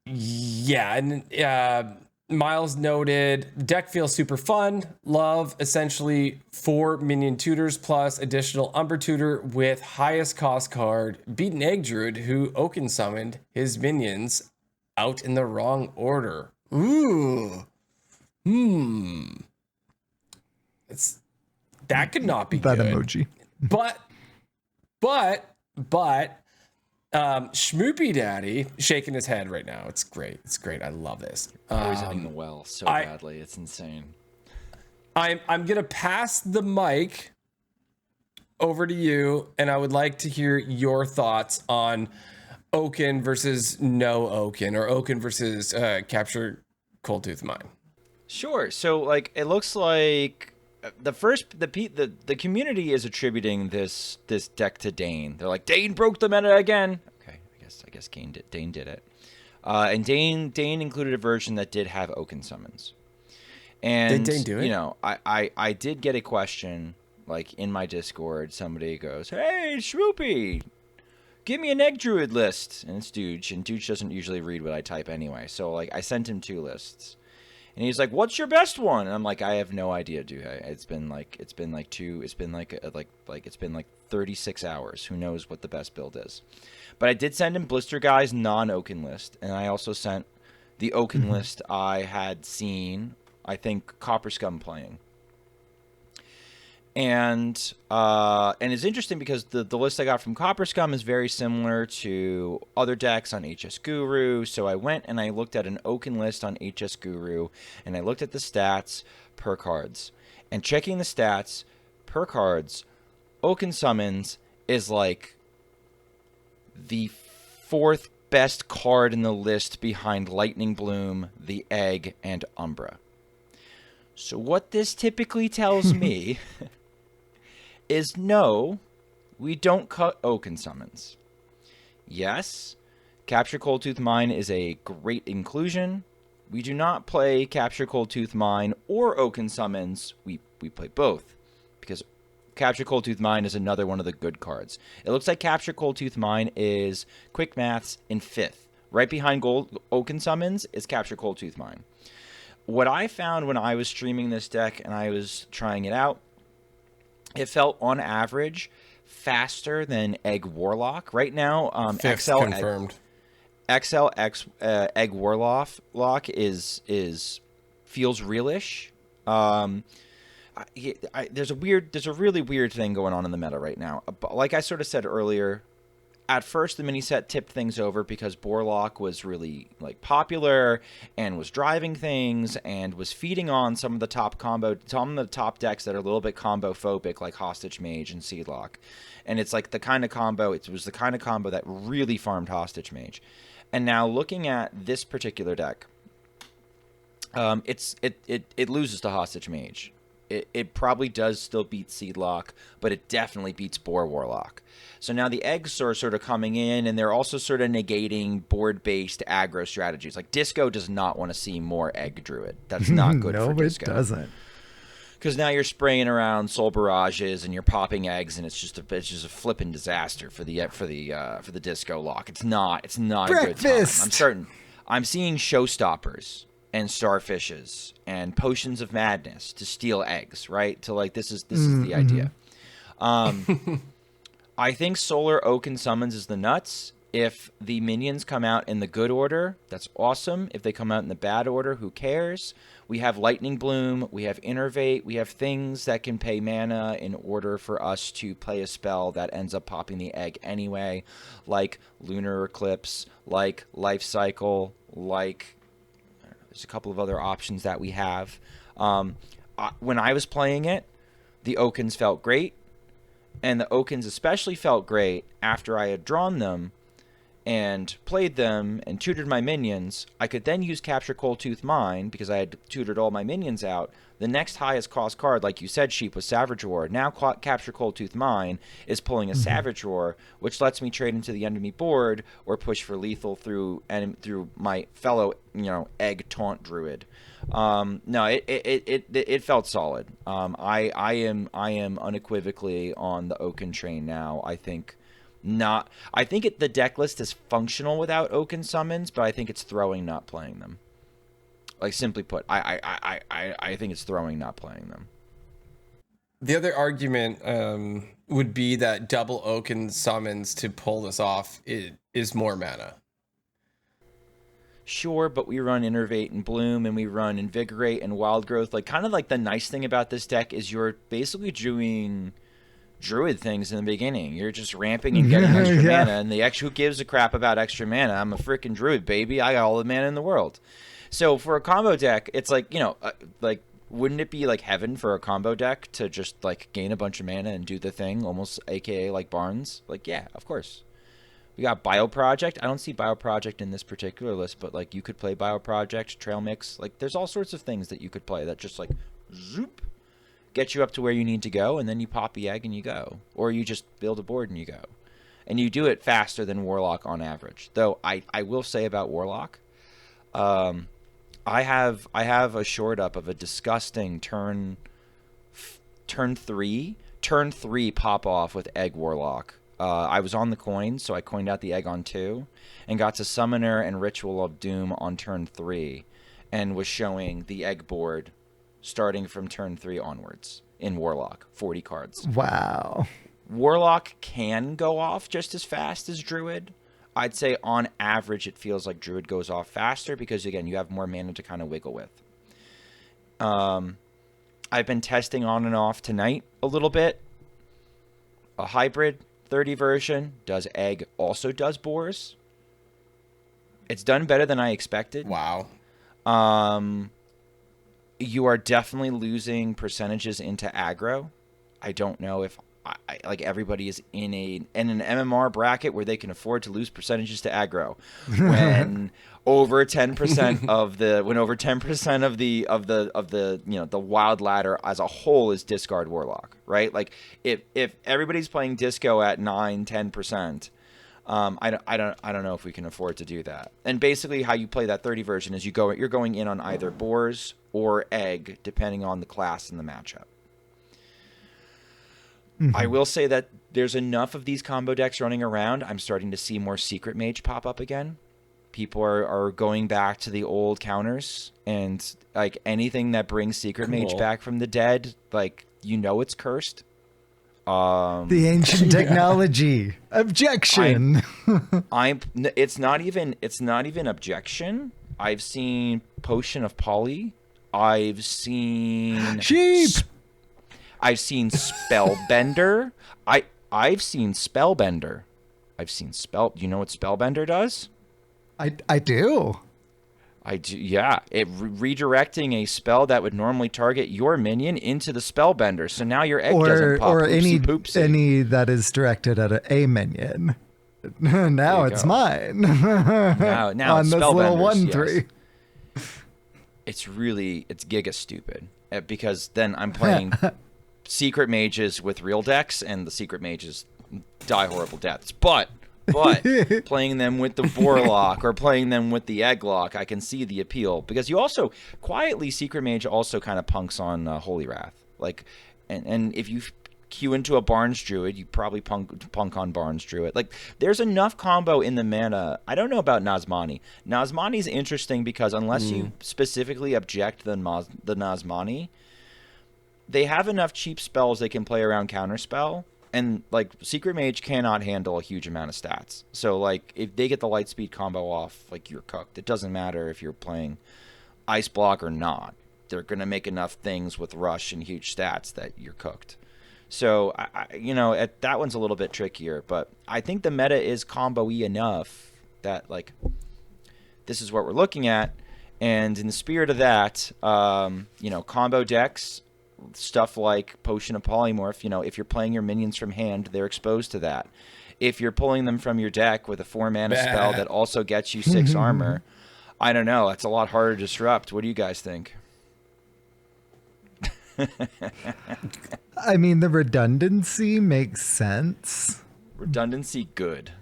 Yeah, and Miles noted, deck feels super fun. Love essentially 4 minion tutors plus additional Umber tutor with highest cost card. Beat an Egg Druid who Oaken summoned his minions out in the wrong order. Ooh. That could not be That good. emoji. But SchmoopieDady shaking his head right now. It's great. It's great. I love this. Poisoning the well so badly. It's insane. I'm gonna pass the mic over to you, and I would like to hear your thoughts on Oaken versus no Oaken, or Oaken versus Capture Coldtooth Mine. Sure. So like it looks like the community is attributing this deck to Dane. They're like, Dane broke the meta again. Okay, I guess Dane did it. And Dane included a version that did have Oaken Summons. And Did Dane do it? You know, I did get a question like in my Discord. Somebody goes, "Hey, Schmoopie, give me an Egg Druid list." And it's Dooge, and Dooge doesn't usually read what I type anyway. So like I sent him 2 lists. And he's like, "What's your best one?" And I'm like, "I have no idea, dude. It's been like 36 hours. Who knows what the best build is?" But I did send him Blister Guy's non-Oaken list, and I also sent the Oaken list I had seen, I think, Copper Scum playing. And it's interesting because the list I got from Copper Scum is very similar to other decks on HS Guru. So I went and I looked at an Oaken list on HS Guru, and I looked at the stats per cards. And checking the stats per cards, Oaken Summons is like the 4th best card in the list behind Lightning Bloom, the Egg, and Umbra. So what this typically tells me is no, we don't cut Oaken Summons. Yes, Capture Coldtooth Mine is a great inclusion. We do not play Capture Coldtooth Mine or Oaken Summons. We play both because Capture Coldtooth Mine is another one of the good cards. It looks like Capture Coldtooth Mine is quick maths in 5th. Right behind Oaken Summons is Capture Coldtooth Mine. What I found when I was streaming this deck and I was trying it out, it felt on average faster than Egg Warlock. Right now, XL confirmed. Egg Warlock is feels realish. there's a really weird thing going on in the meta right now. Like I sort of said earlier, at first the mini set tipped things over because Borlock was really like popular and was driving things and was feeding on some of the top decks that are a little bit combo phobic, like Hostage Mage and Seedlock. And it's like the kind of combo, it was the kind of combo that really farmed Hostage Mage. And now looking at this particular deck, it loses to Hostage Mage. It probably does still beat Seedlock, but it definitely beats Boar Warlock. So now the eggs are sort of coming in, and they're also sort of negating board-based aggro strategies. Like, Disco does not want to see more Egg Druid. That's not good for Disco. No, it doesn't. Because now you're spraying around Soul Barrages, and you're popping eggs, and it's just a flipping disaster for the Disco lock. It's not Breakfast. A good time. I'm seeing Showstoppers and Starfishes and Potions of Madness to steal eggs, right? To like this is the idea. I think Solar Oaken Summons is the nuts. If the minions come out in the good order, that's awesome. If they come out in the bad order, who cares? We have Lightning Bloom, we have Innervate, we have things that can pay mana in order for us to play a spell that ends up popping the egg anyway, like Lunar Eclipse, like Life Cycle, like there's a couple of other options that we have. When I was playing it, the Oakens felt great, and the Oakens especially felt great after I had drawn them and played them and tutored my minions. I could then use Capture Coldtooth Mine because I had tutored all my minions out. The next highest cost card, like you said, Sheep, was Savage Roar. Now Capture Coldtooth Mine is pulling a Savage Roar, which lets me trade into the enemy board or push for lethal through my fellow, Egg Taunt Druid. No, it felt solid. I am unequivocally on the Oaken train now. I think the deck list is functional without Oaken Summons, but I think it's throwing not playing them. Like, simply put, I think it's throwing not playing them. The other argument would be that double Oaken Summons to pull this off is more mana. Sure, but we run Innervate and Bloom, and we run Invigorate and Wild Growth. Like, kind of like the nice thing about this deck is you're basically doing Druid things in the beginning. You're just ramping and getting extra mana, and who gives a crap about extra mana? I'm a freaking Druid, baby. I got all the mana in the world. So for a combo deck, it's like, like, wouldn't it be like heaven for a combo deck to just like gain a bunch of mana and do the thing, almost AKA like Barnes? Like, yeah, of course. We got Bioproject. I don't see Bioproject in this particular list, but like you could play Bioproject, Trail Mix. Like, there's all sorts of things that you could play that just like zoop, get you up to where you need to go, and then you pop the egg and you go. Or you just build a board and you go. And you do it faster than Warlock on average. Though I will say about Warlock, I have a short up of a disgusting turn 3 pop off with Egg Warlock. I was on the coin, so I coined out the egg on 2 and got to Summoner and Ritual of Doom on turn 3 and was showing the egg board starting from turn 3 onwards in Warlock, 40 cards. Wow. Warlock can go off just as fast as Druid. I'd say on average it feels like Druid goes off faster because, again, you have more mana to kind of wiggle with. I've been testing on and off tonight a little bit. A hybrid 30 version does egg, also does boars. It's done better than I expected. Wow. You are definitely losing percentages into aggro. I don't know if like everybody is in an MMR bracket where they can afford to lose percentages to aggro. When over 10% of the wild ladder as a whole is discard Warlock, right? Like if everybody's playing disco at 9-10%, I don't know if we can afford to do that. And basically how you play that 30 version is you're going in on either boars or egg depending on the class and the matchup. I will say that there's enough of these combo decks running around. I'm starting to see more Secret Mage pop up again. People are going back to the old counters, and like anything that brings Secret Mage back from the dead, like, it's cursed. The ancient technology. Objection. It's not even objection. I've seen Potion of Poly. I've seen Sheep. I've seen Spellbender. I've seen Spellbender. I've seen Spell. Do you know what Spellbender does? I do. I do. Yeah, redirecting a spell that would normally target your minion into the Spellbender. So now your egg doesn't pop. Or Poopsie. any that is directed at a minion. Now it's mine. Now on it's this little Spellbenders, 1/3. It's giga stupid because then I'm playing secret mages with real decks, and the secret mages die horrible deaths. But playing them with the Warlock or playing them with the Egglock, I can see the appeal because you also quietly secret mage also kind of punks on Holy Wrath, like, and if you queue into a Barnes Druid, you probably punk on Barnes Druid. Like, there's enough combo in the mana. I don't know about Nazmani. Nazmani's interesting because unless you specifically object the Nazmani, they have enough cheap spells they can play around Counterspell. And, like, Secret Mage cannot handle a huge amount of stats. So, like, if they get the Lightspeed combo off, like, you're cooked. It doesn't matter if you're playing Ice Block or not. They're going to make enough things with Rush and huge stats that you're cooked. So, that one's a little bit trickier. But I think the meta is combo-y enough that, like, this is what we're looking at. And in the spirit of that, combo decks, stuff like Potion of Polymorph, if you're playing your minions from hand, they're exposed to that. If you're pulling them from your deck with a 4-mana spell that also gets you 6 armor, I don't know. It's a lot harder to disrupt. What do you guys think? I mean, the redundancy makes sense. Redundancy, good.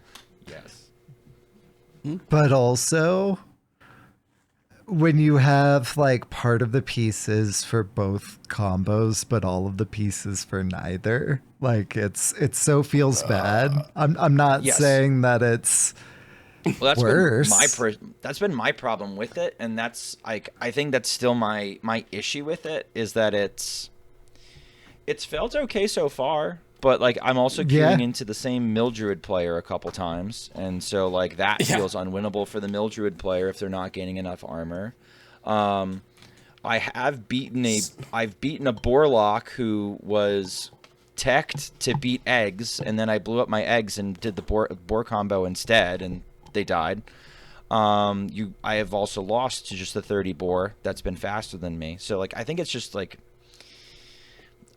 Yes. But also, when you have like part of the pieces for both combos, but all of the pieces for neither, like it so feels bad. I'm not saying that it's worse. That's been my problem with it, and that's like I think that's still my issue with it is that it's felt okay so far, but like I'm also queuing into the same Mildruid player a couple times, and so like that feels unwinnable for the Mildruid player if they're not gaining enough armor. I've beaten a Borlock who was teched to beat eggs, and then I blew up my eggs and did the boar combo instead, and they died. I have also lost to just the 30 boar that's been faster than me. So like I think it's just like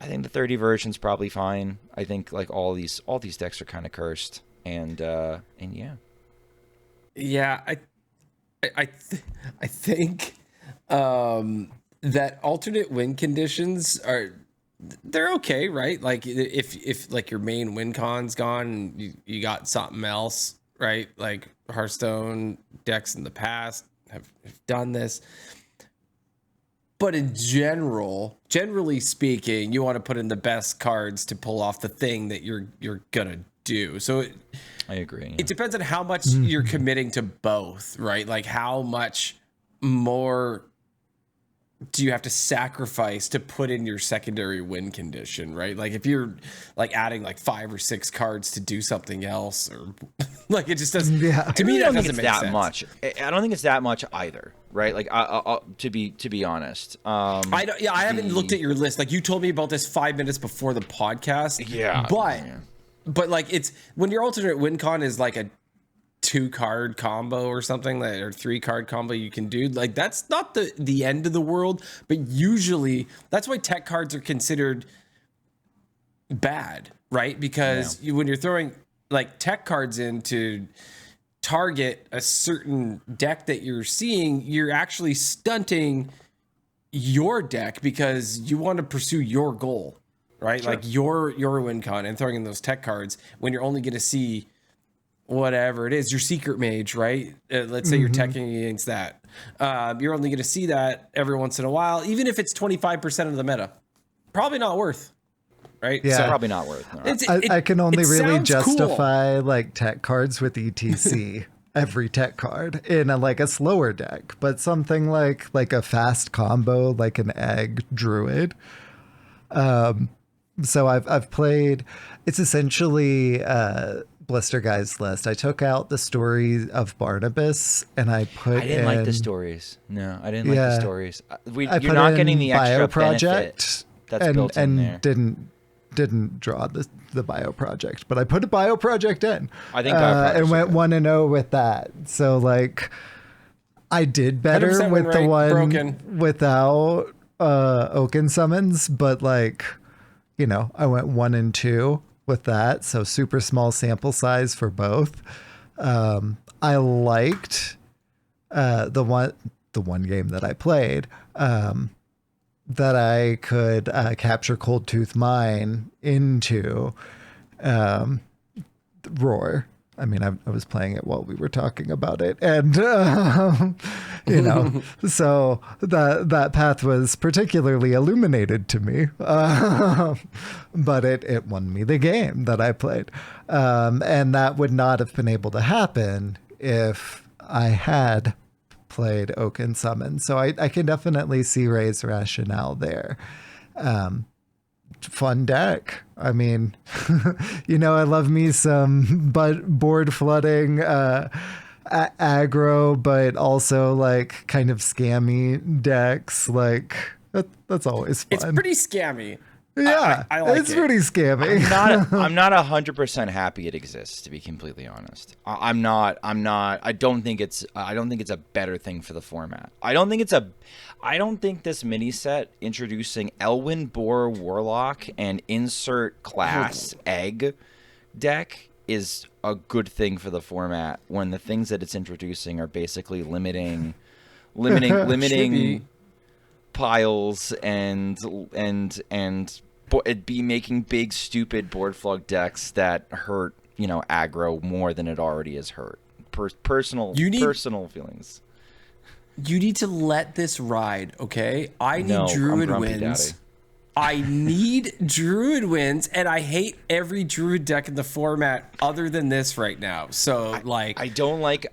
I think the 30 version's probably fine. I think like all these decks are kind of cursed, and yeah. Yeah, I think that alternate win conditions they're okay, right? Like if like your main win con's gone, you got something else, right? Like Hearthstone decks in the past have done this. But in generally speaking, you want to put in the best cards to pull off the thing that you're gonna do. So I agree. It depends on how much you're committing to both, right? Like how much more do you have to sacrifice to put in your secondary win condition, right? Like if you're like adding like 5 or 6 cards to do something else, or like it just doesn't. Yeah. To me, that doesn't make sense. Much. I don't think it's that much either, right? Like to be honest, I haven't looked at your list. Like you told me about this 5 minutes before the podcast. Yeah, but like it's when your alternate win con is like a 2-card combo or something, or 3-card combo you can do, like that's not the end of the world, but usually that's why tech cards are considered bad, right? Because when you're throwing like tech cards in to target a certain deck that you're seeing, you're actually stunting your deck because you want to pursue your goal, right? Sure. Like your win con, and throwing in those tech cards when you're only going to see whatever it is, your secret mage, right? Let's say you're teching against that. You're only going to see that every once in a while, even if it's 25% of the meta. Probably not worth, right? Yeah. So probably not worth. No. I can only really justify like tech cards with ETC. Every tech card in a slower deck, but something like a fast combo, like an Egg Druid. So I've played. It's essentially Blister Guy's list. I took out the story of Barnabas and I didn't like the stories. No, I didn't like the stories. You're not getting the extra Project, benefit. That's and built in there. didn't draw the bio project, but I put a bio project in. I think bio projects and are went good. 1-0 with that. So like, I did better 100% win with the rate, one broken. without Oaken Summons, but like, you know, I went 1-2 with that. So super small sample size for both. I liked the one game that I played, that I could capture Cold Tooth Mine into Roar. I mean, I was playing it while we were talking about it, and you know, so that path was particularly illuminated to me. But it won me the game that I played, and that would not have been able to happen if I had played Oaken Summons. So I can definitely see Ray's rationale there. Fun deck. I mean, you know, I love me some board flooding aggro, but also like kind of scammy decks. Like that's always fun. It's pretty scammy. Yeah, I like it's it. pretty scammy. I'm not 100% happy it exists, to be completely honest. I'm not. I don't think it's a better thing for the format. I don't think this mini set introducing Elwyn Boar Warlock and insert class egg deck is a good thing for the format when the things that it's introducing are basically limiting piles and it'd be making big stupid board flug decks that hurt, you know, aggro more than it already is hurt. Personal feelings. You need to let this ride, okay? I need No, I'm Druid grumpy, wins. Daddy. I need Druid wins, and I hate every Druid deck in the format other than this right now. So I don't like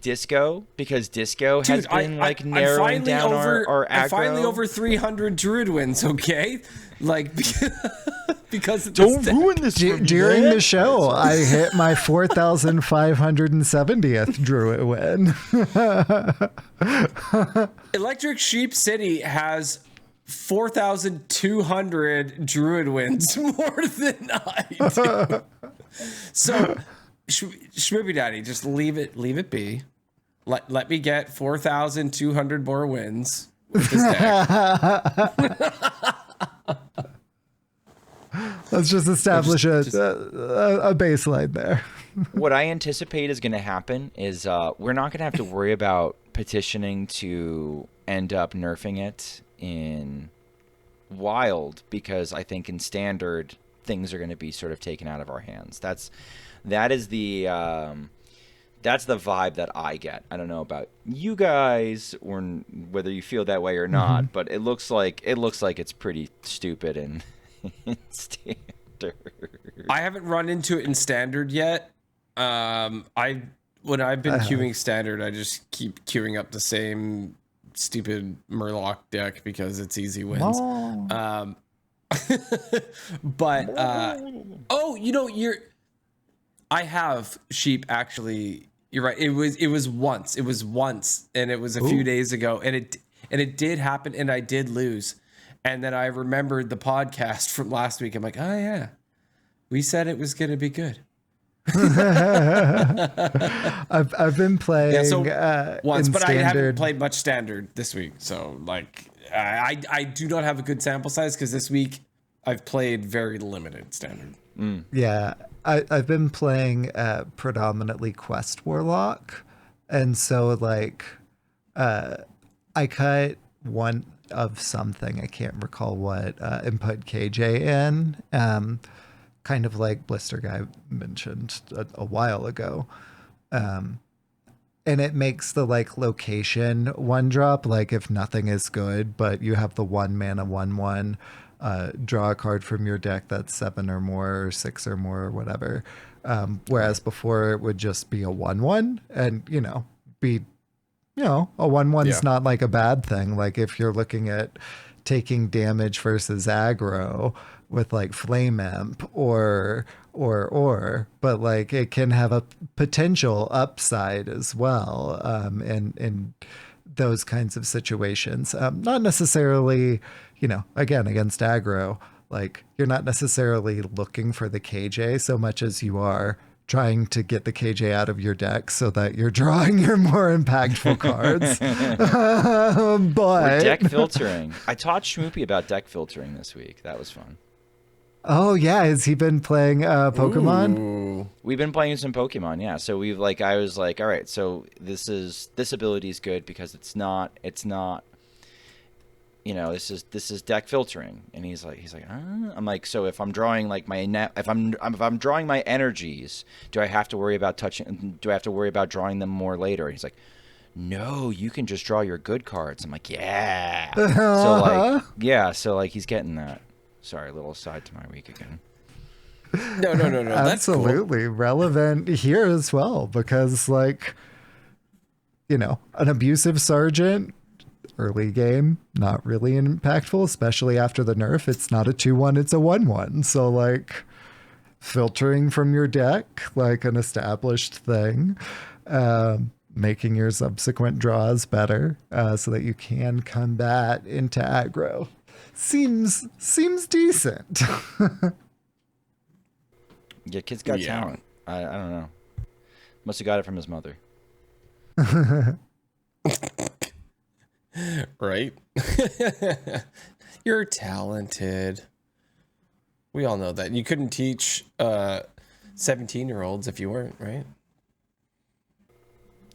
Disco because Disco has been narrowing down our aggro. I'm finally over 300 Druid wins, okay? Like because of Don't this deck. ruin this for me, During man. the show, I hit my 4,570th Druid win. Electric Sheep City has 4,200 Druid wins more than I do. So, SchmoopieDady, just leave it be. Let me get 4,200 more wins with this deck. Let's just establish a baseline there. What I anticipate is going to happen is we're not going to have to worry about petitioning to end up nerfing it in Wild, because I think in Standard things are going to be sort of taken out of our hands. That's the vibe that I get. I don't know about you guys or whether you feel that way or not, but it looks like it's pretty stupid in Standard. I haven't run into it in Standard yet. When I've been queuing Standard, I just keep queuing up the same stupid Murloc deck because it's easy wins. But I have sheep actually. You're right. It was once, and it was a few days ago, and it did happen, and I did lose, and then I remembered the podcast from last week. I'm like, oh yeah, we said it was gonna be good. I've been playing once, in but Standard. I haven't played much Standard this week. So like, I do not have a good sample size because this week I've played very limited Standard. Yeah, I've been playing predominantly Quest Warlock, and so like I cut one of something, I can't recall what, and put KJ in, kind of like Blister Guy mentioned a while ago. And it makes the like location one drop, like if nothing is good, but you have the 1 mana 1/1, draw a card from your deck that's 7 or more or 6 or more or whatever. Whereas before it would just be a 1/1 and, a 1/1 is not like a bad thing. Like if you're looking at taking damage versus aggro with like Flame Imp or, but like it can have a potential upside as well. And those kinds of situations. Not necessarily, again, against aggro, like you're not necessarily looking for the KJ so much as you are trying to get the KJ out of your deck so that you're drawing your more impactful cards. But We're deck filtering. I taught Schmoopie about deck filtering this week. That was fun. Oh yeah, has he been playing Pokemon? Ooh. We've been playing some Pokemon, yeah. So I was like, all right, so this ability is good because it's not, this is deck filtering. And he's like, I'm like, so if I'm drawing like if I'm drawing my energies, do I have to worry about drawing them more later? And he's like, no, you can just draw your good cards. I'm like, yeah. So he's getting that. Sorry, a little aside to my week again. No. That's cool. Absolutely relevant here as well, because an abusive sergeant early game, not really impactful, especially after the nerf. It's not a 2/1, it's a 1/1. So filtering from your deck, like an established thing, making your subsequent draws better, so that you can combat into aggro. Seems decent. Yeah, kid's got talent. I don't know. Must have got it from his mother. Right? You're talented. We all know that. You couldn't teach 17-year-olds if you weren't, right?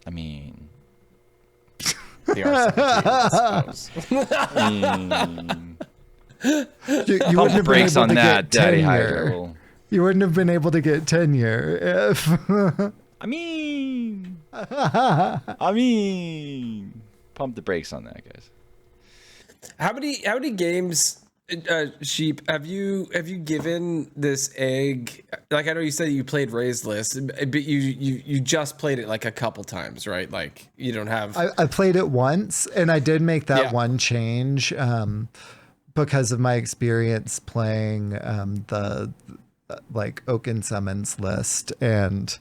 I mean, They are 17, You wouldn't have been brakes able on to that, get Daddy tenure. Hydra. You wouldn't have been able to get tenure if. I mean, pump the brakes on that, guys. How many games, Sheep, have you given this egg? Like, I know you said you played Raised List, but you just played it like a couple times, right? Like, you don't have. I played it once, and I did make that one change because of my experience playing the Oaken Summons list and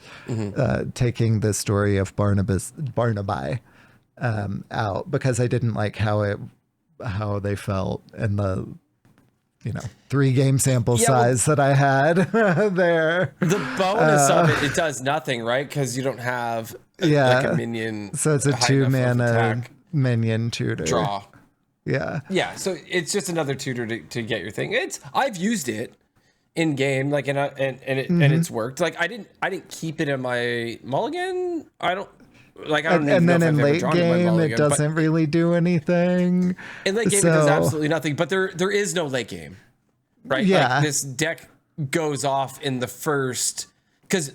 taking the story of Barnaby out, because I didn't like how they felt and the 3 game sample size that I had there. The bonus of it does nothing, right? Because you don't have like a minion. So it's a 2-mana minion tutor. Draw. Yeah. So it's just another tutor to get your thing. I've used it in game, like, and it's worked. Like, I didn't keep it in my mulligan. I don't and then in late game it doesn't really do anything. In late game it does absolutely nothing, but there is no late game, right? Yeah. Like, this deck goes off in the first, because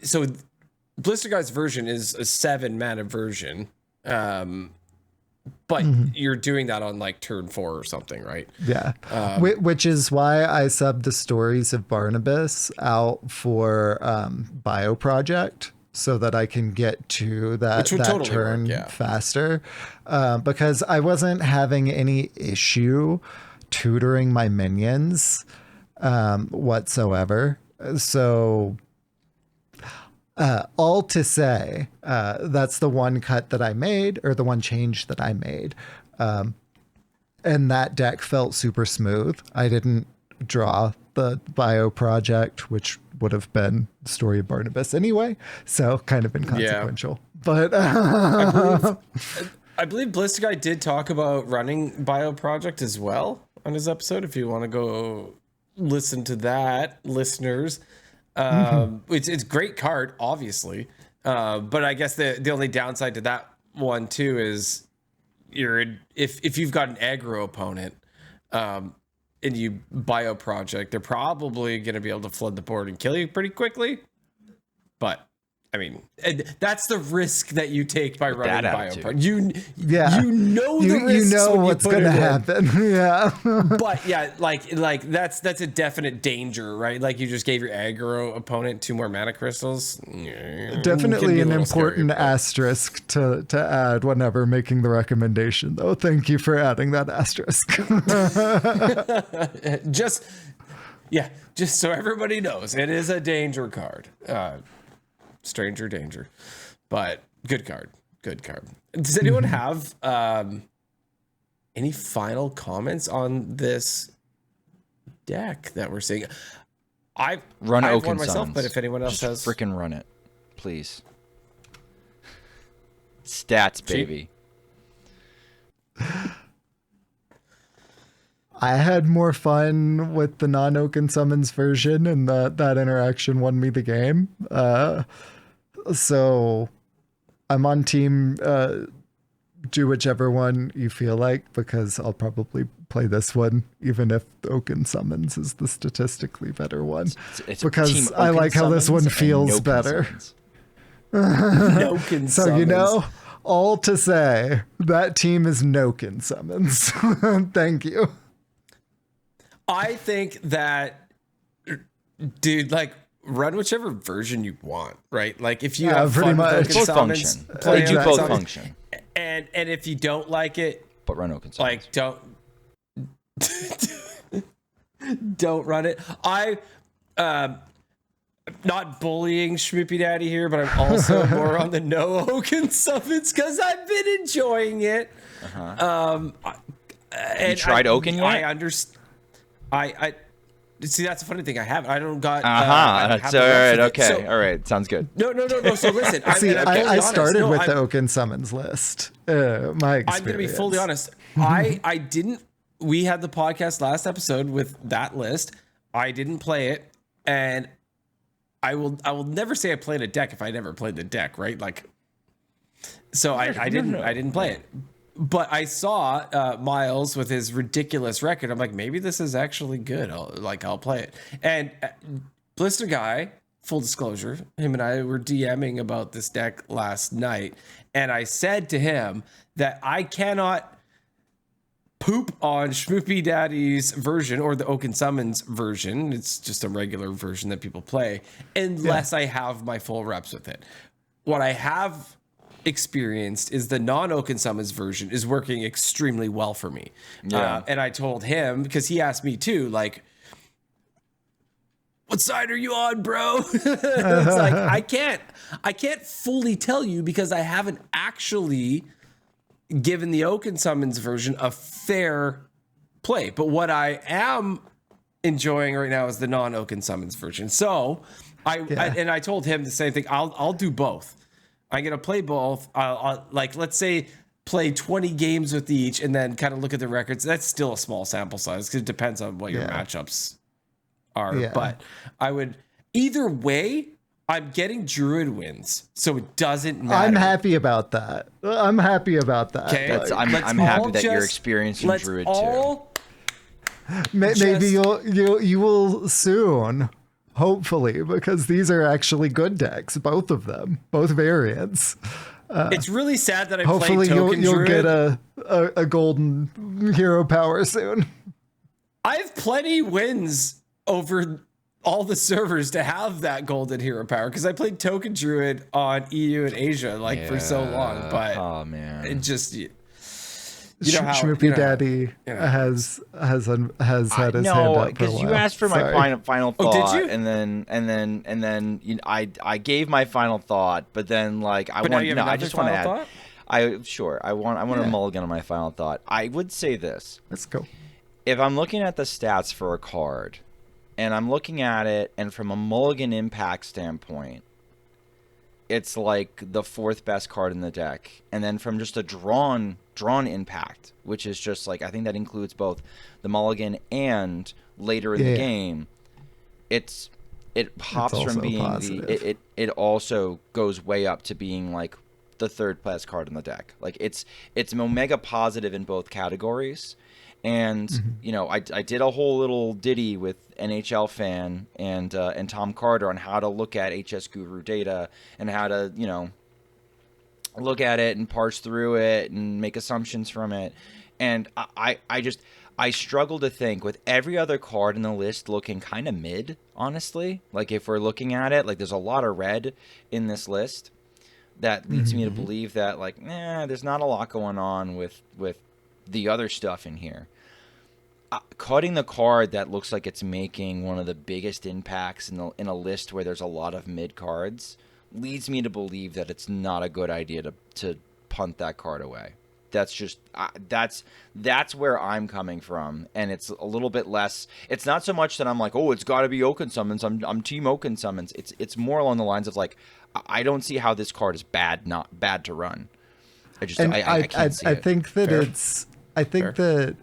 so Blister Guy's version is a 7-mana version, but you're doing that on like turn 4 or something, right? Yeah. Which is why I subbed the Stories of Barnabas out for Bio Project, so that I can get to that totally turn work, faster, because I wasn't having any issue tutoring my minions whatsoever. So all to say, that's the one cut that I made, or the one change that I made. And that deck felt super smooth. I didn't draw the Bio Project, which would have been the Story of Barnabas anyway, so kind of inconsequential. Yeah. But I believe Blister Guy did talk about running Bio Project as well on his episode. If you want to go listen to that, listeners, it's a great card, obviously, but I guess the only downside to that one too is if you've got an aggro opponent, and you Bio Project, they're probably going to be able to flood the board and kill you pretty quickly. But I mean, that's the risk that you take by running Bio Project. You know the risks. You know what's going to happen. Yeah. But yeah, like that's a definite danger, right? Like, you just gave your aggro opponent 2 more mana crystals. Definitely an important asterisk to add whenever making the recommendation, though. Thank you for adding that asterisk. just so everybody knows, it is a danger card. Stranger danger, but good card. good card. Does anyone have any final comments on this deck that we're seeing? I've Run I've Oaken won myself, Summons. but if anyone else Just has, freaking run it, please. Stats, baby. I had more fun with the non-Oaken Summons version, and that interaction won me the game. So I'm on team do whichever one you feel like, because I'll probably play this one, even if the Oaken Summons is the statistically better one. It's because Team I Oaken like how this one Summons and feels Noaken better. Summons. Noaken So, Summons. you know, all to say, that team is Noaken Summons. Thank you. I think that, dude, like, run whichever version you want, right? Like, if you Yeah, have pretty fun with much. Oaken Both Summons, function. play They do Oaken both Summons. function. And if you don't like it, But run Oaken Summons. like, don't run it. Not bullying SchmoopieDady here, but I'm also more on the no Oaken Summons because I've been enjoying it. You tried Oaken yet? I understand. I see. That's the funny thing. I haven't. I don't got. That's all right. Okay. All right. Sounds good. No. So listen. See, I started No, with I'm- the Oaken Summons list. My experience. I'm going to be fully honest. I didn't. We had the podcast last episode with that list. I didn't play it, and I will never say I played a deck if I never played the deck, right? Like, so I didn't play it. But I saw Miles with his ridiculous record. I'm like, maybe this is actually good. I'll play it. And Blister Guy, full disclosure, him and I were DMing about this deck last night. And I said to him that I cannot poop on SchmoopieDady's version or the Oaken Summons version. It's just a regular version that people play unless I have my full reps with it. What I have experienced is the non-Oaken Summons version is working extremely well for me. And I told him, because he asked me too, like, what side are you on, bro? It's like, I can't fully tell you because I haven't actually given the Oaken Summons version a fair play. But what I am enjoying right now is the non-Oaken Summons version. So I told him the same thing. I'll do both. I'm gonna play both. I'll like, let's say, play 20 games with each, and then kind of look at the records. That's still a small sample size because it depends on what your matchups are. Yeah. But I would either way. I'm getting Druid wins, so it doesn't matter. I'm happy about that. I'm happy about that. Okay, I'm happy that you're experiencing Druid too. Maybe you will soon, hopefully, because these are actually good decks, both of them, both variants. It's really sad that I Hopefully played Token you'll Druid. get a golden hero power soon. I have plenty wins over all the servers to have that golden hero power because I played Token Druid on EU and Asia for so long, but oh man, it just SchmoopieDady has had his hand up because for a you while. asked for Sorry. my final thought. Oh, did you? And then I gave my final thought, but then like I just want to add. Thought? I want to mulligan on my final thought. I would say this. Let's go. If I'm looking at the stats for a card, and I'm looking at it, and from a mulligan impact standpoint, it's like the fourth best card in the deck. And then from just a drawn impact, which is just like, I think that includes both the mulligan and later in the game, it pops from being it also goes way up to being like the third best card in the deck. Like it's an omega positive in both categories. And I did a whole little ditty with NHL Fan and Tom Carter on how to look at HS Guru data and how to look at it and parse through it and make assumptions from it. And I struggle to think with every other card in the list looking kind of mid, honestly. Like if we're looking at it, like there's a lot of red in this list that leads me to believe that there's not a lot going on with the other stuff in here. Cutting the card that looks like it's making one of the biggest impacts in a list where there's a lot of mid cards leads me to believe that it's not a good idea to punt that card away. That's just that's where I'm coming from, and it's a little bit less. It's not so much that I'm like, oh, it's got to be Oaken Summons. I'm Team Oaken Summons. It's more along the lines of like, I don't see how this card is not bad to run. I can't see it. I think that Fair. I think that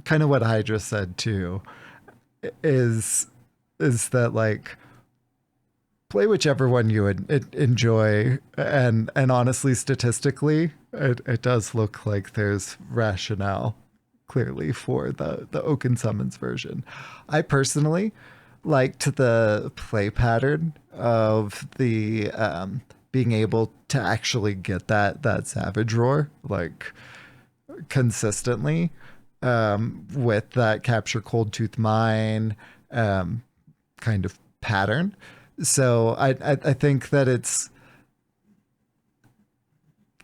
kind of what Hydra said too is that like, play whichever one you would enjoy, and honestly, statistically, it does look like there's rationale clearly for the Oaken Summons version. I personally liked the play pattern of the being able to actually get that Savage Roar like consistently, with that Capture Cold Tooth Mine kind of pattern. So I think that it's,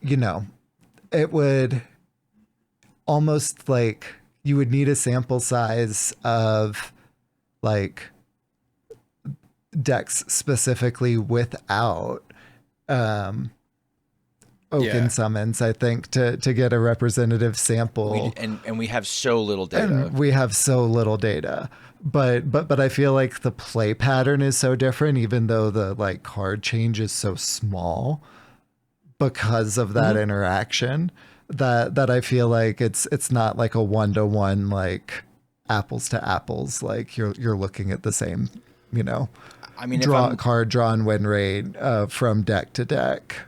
you know, it would almost like you would need a sample size of like decks specifically without Oaken Summons, I think, to get a representative sample. And we have so little data. And we have so little data. But I feel like the play pattern is so different, even though the like card change is so small because of that interaction, that I feel like it's not like a 1-to-1 like apples to apples, like you're looking at the same, you know, I mean, card draw and win rate from deck to deck.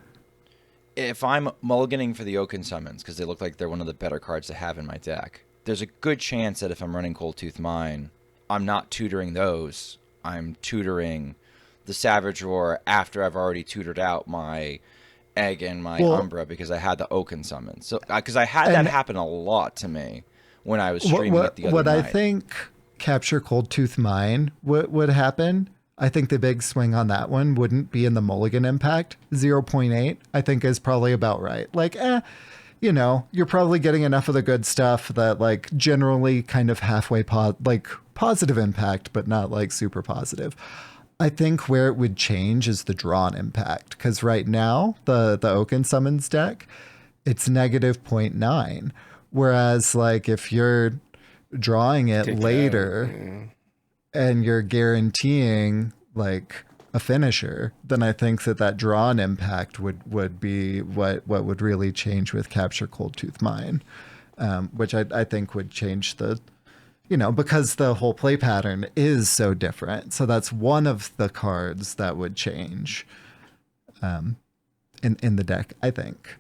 If I'm mulliganing for the Oaken Summons because they look like they're one of the better cards to have in my deck, there's a good chance that if I'm running Cold Tooth Mine, I'm not tutoring those. I'm tutoring the Savage Roar after I've already tutored out my Egg and my Umbra because I had the Oaken Summons. So because I had that happen a lot to me when I was streaming it the other night. What I think Capture Cold Tooth Mine would happen, I think the big swing on that one wouldn't be in the mulligan impact. 0.8, I think, is probably about right. Like, you know, you're probably getting enough of the good stuff that, like, generally kind of halfway positive impact, but not, like, super positive. I think where it would change is the drawn impact, because right now, the Oaken Summons deck, it's negative 0.9. Whereas, like, if you're drawing it later and you're guaranteeing like a finisher, then I think that drawn impact would be what would really change with Capture Cold Tooth Mine, which I think would change the, you know, because the whole play pattern is so different. So that's one of the cards that would change in the deck, I think.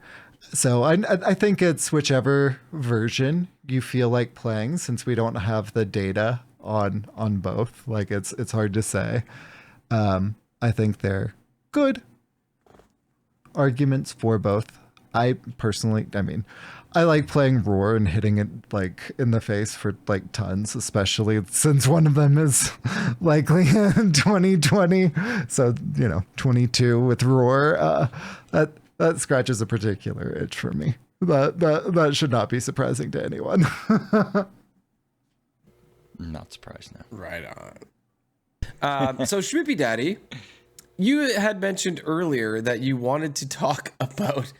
So I think it's whichever version you feel like playing, since we don't have the data on both. Like it's hard to say. I think they're good arguments for both. I personally, I mean, I like playing Roar and hitting it like in the face for like tons, especially since one of them is likely in 2020. So, you know, 22 with Roar, that scratches a particular itch for me. That should not be surprising to anyone. I'm not surprised now. Right on. So SchmoopieDady, you had mentioned earlier that you wanted to talk about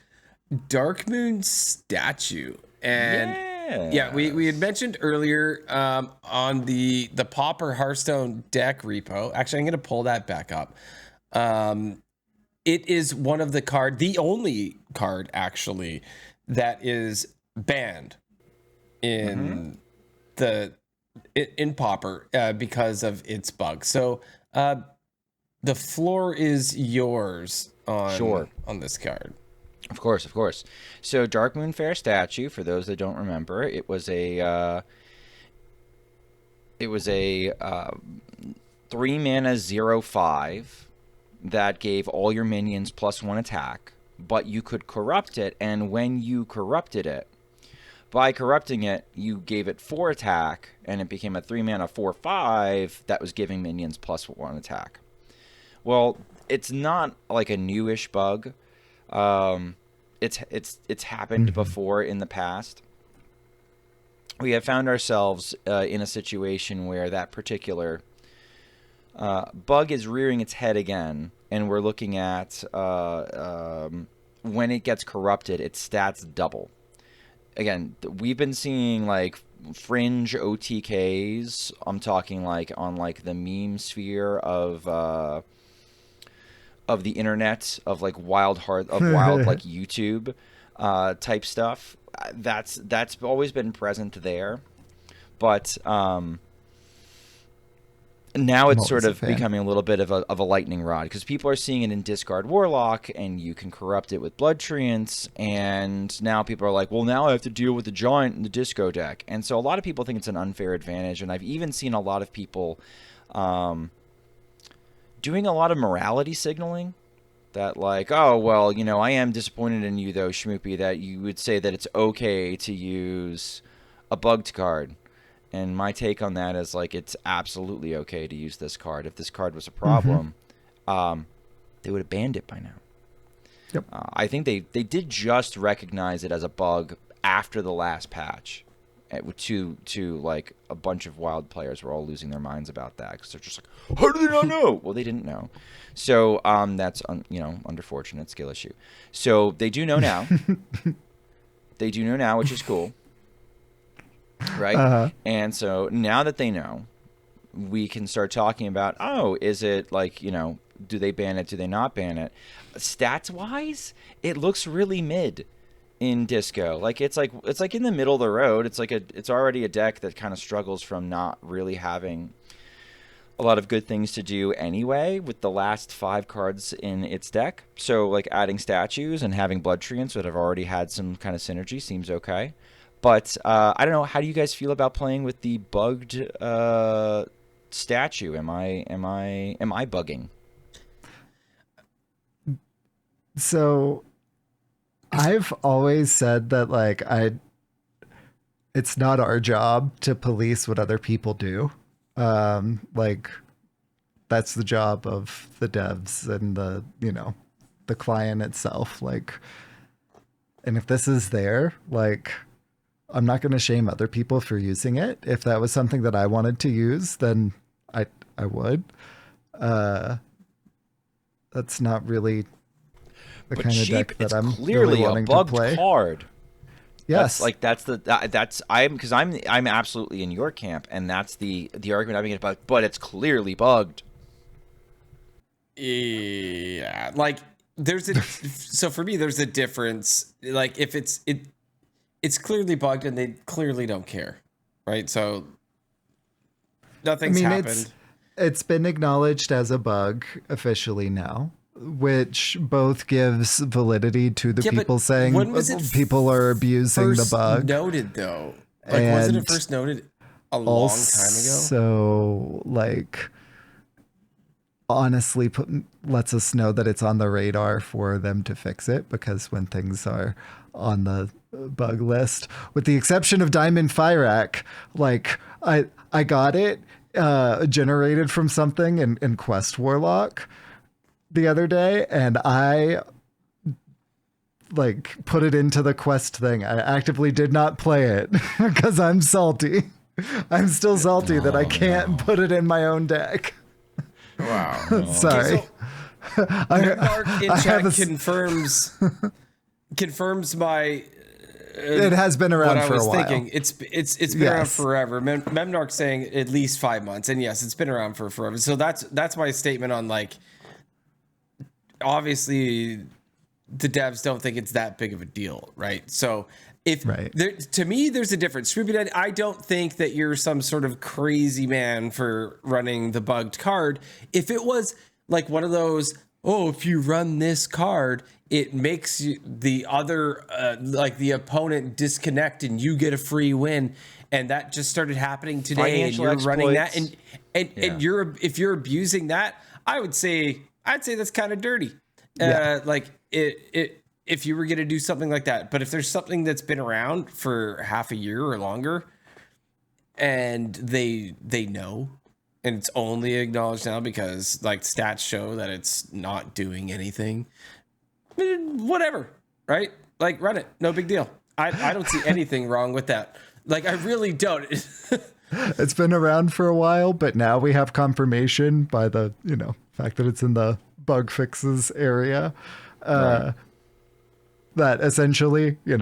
Darkmoon statue, and we had mentioned earlier on the Pauper Hearthstone deck repo. Actually, I'm going to pull that back up. It is one of the only card actually that is banned in in Pauper because of its bug. So the floor is yours on this card. Of course. So Darkmoon Fair statue, for those that don't remember, it was a 3 mana 0/5 that gave all your minions +1 attack, but you could corrupt it, and when you corrupted it, by corrupting it, you gave it 4 attack, and it became a 3 mana 4/5 that was giving minions +1 attack. Well, it's not like a newish bug. It's happened before in the past. We have found ourselves in a situation where that particular bug is rearing its head again, and we're looking at when it gets corrupted, its stats double. Again, we've been seeing like fringe OTKs. I'm talking like on like the meme sphere of the internet, of like wild like YouTube type stuff. That's always been present there, but now it's sort of becoming a little bit of a lightning rod, because people are seeing it in Discard Warlock, and you can corrupt it with Blood Treants, and now people are like, well, now I have to deal with the Giant in the Disco deck. And so a lot of people think it's an unfair advantage, and I've even seen a lot of people doing a lot of morality signaling, that like, oh, well, you know, I am disappointed in you, though, Schmoopie, that you would say that it's okay to use a bugged card. And my take on that is, like, it's absolutely okay to use this card. If this card was a problem, they would have banned it by now. Yep. I think they did just recognize it as a bug after the last patch. To like a bunch of wild players were all losing their minds about that, because they're just like, how do they not know? Well, they didn't know. So that's unfortunate skill issue. So they do know now. They do know now, which is cool. Right? And so now that they know, we can start talking about, oh, is it like, you know, do they ban it? Do they not ban it? Stats wise, it looks really mid in Disco. Like it's like in the middle of the road. It's already a deck that kind of struggles from not really having a lot of good things to do anyway with the last 5 cards in its deck. So like adding statues and having Blood Treants that have already had some kind of synergy seems okay. But I don't know. How do you guys feel about playing with the bugged statue? Am I bugging? So I've always said that, like, it's not our job to police what other people do. Like, that's the job of the devs and the client itself. Like, and if this is there, like, I'm not going to shame other people for using it. If that was something that I wanted to use, then I would. That's not really the kind of deck that I'm really wanting to play. Card. Yes, I'm absolutely in your camp, and that's the argument I'm making about. But it's clearly bugged. Yeah, like so for me, there's a difference. Like if it's clearly bugged and they clearly don't care, right? So nothing's happened. It's been acknowledged as a bug officially now, which both gives validity to the people saying people are abusing the bug. Noted though, like wasn't it first noted a long time ago? So like, honestly, lets us know that it's on the radar for them to fix it, because when things are on the bug list, with the exception of Diamond Fireack, like I got it generated from something in Quest Warlock the other day, and I like put it into the quest thing. I actively did not play it because I'm salty. I'm still salty that I can't put it in my own deck. Wow. Sorry. Okay, so Mark in chat confirms my it has been around for a while. Thinking. It's been around forever. Memnark saying at least 5 months, and yes, it's been around for forever. So that's my statement on, like, obviously the devs don't think it's that big of a deal, right? So to me, there's a difference. SchmoopieDady, I don't think that you're some sort of crazy man for running the bugged card. If it was like one of those, oh, if you run this card, it makes the other, like the opponent disconnect and you get a free win. And that just started happening today. Financial and you're running that. And if you're abusing that, I'd say that's kind of dirty. Like if you were going to do something like that. But if there's something that's been around for half a year or longer and they know, and it's only acknowledged now because like stats show that it's not doing anything, whatever, right? Like, run it. No big deal. I don't see anything wrong with that. Like, I really don't. It's been around for a while, but now we have confirmation by the, fact that it's in the bug fixes area. Right. that essentially, there's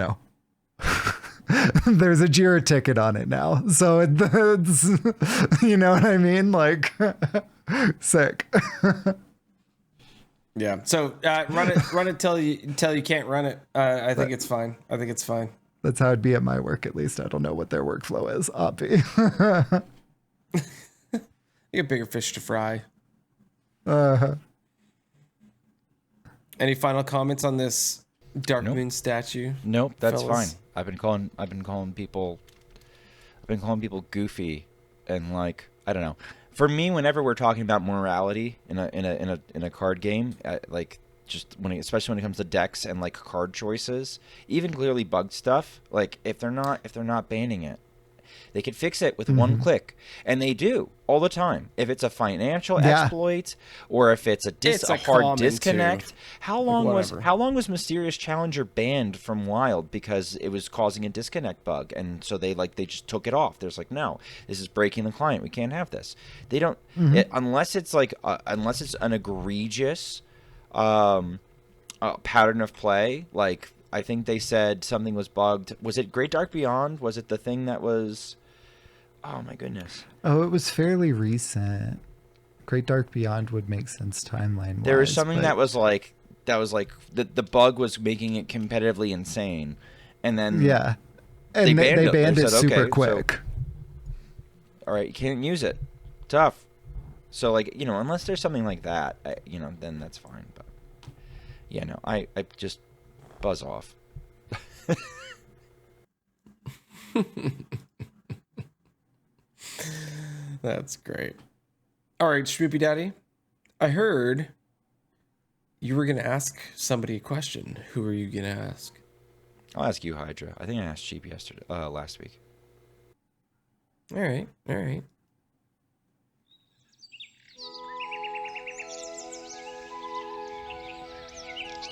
a Jira ticket on it now. So it's, you know what I mean? Like, sick. Yeah. So run it till you can't run it. I think it's fine. I think it's fine. That's how it'd be at my work, at least. I don't know what their workflow is, Oppie. You got bigger fish to fry. Uh-huh. Any final comments on this Dark Nope. Moon statue? Nope, that's fellas? fine. I've been calling people goofy, and like, I don't know. For me, whenever we're talking about morality in a card game, like just especially when it comes to decks and like card choices, even clearly bugged stuff, like if they're not banning it, they could fix it with one click, and they do all the time. If it's a financial exploit or if it's a hard disconnect. Too. How long was Mysterious Challenger banned from Wild because it was causing a disconnect bug, and so they just took it off. There's like, no, this is breaking the client. We can't have this. They don't unless it's an egregious pattern of play. Like I think they said something was bugged. Was it Great Dark Beyond? Was it the thing that was? Oh my goodness. Oh, it was fairly recent. Great Dark Beyond would make sense timeline-wise. There was something that was like the bug was making it competitively insane, and then and they banned it said, super okay, quick. So, all right, you can't use it. Tough. So like unless there's something like that, then that's fine. But yeah, no, I just buzz off. That's great. All right, SchmoopieDady, I heard you were going to ask somebody a question. Who are you going to ask? I'll ask you, Hydra. I think I asked Sheep last week. All right.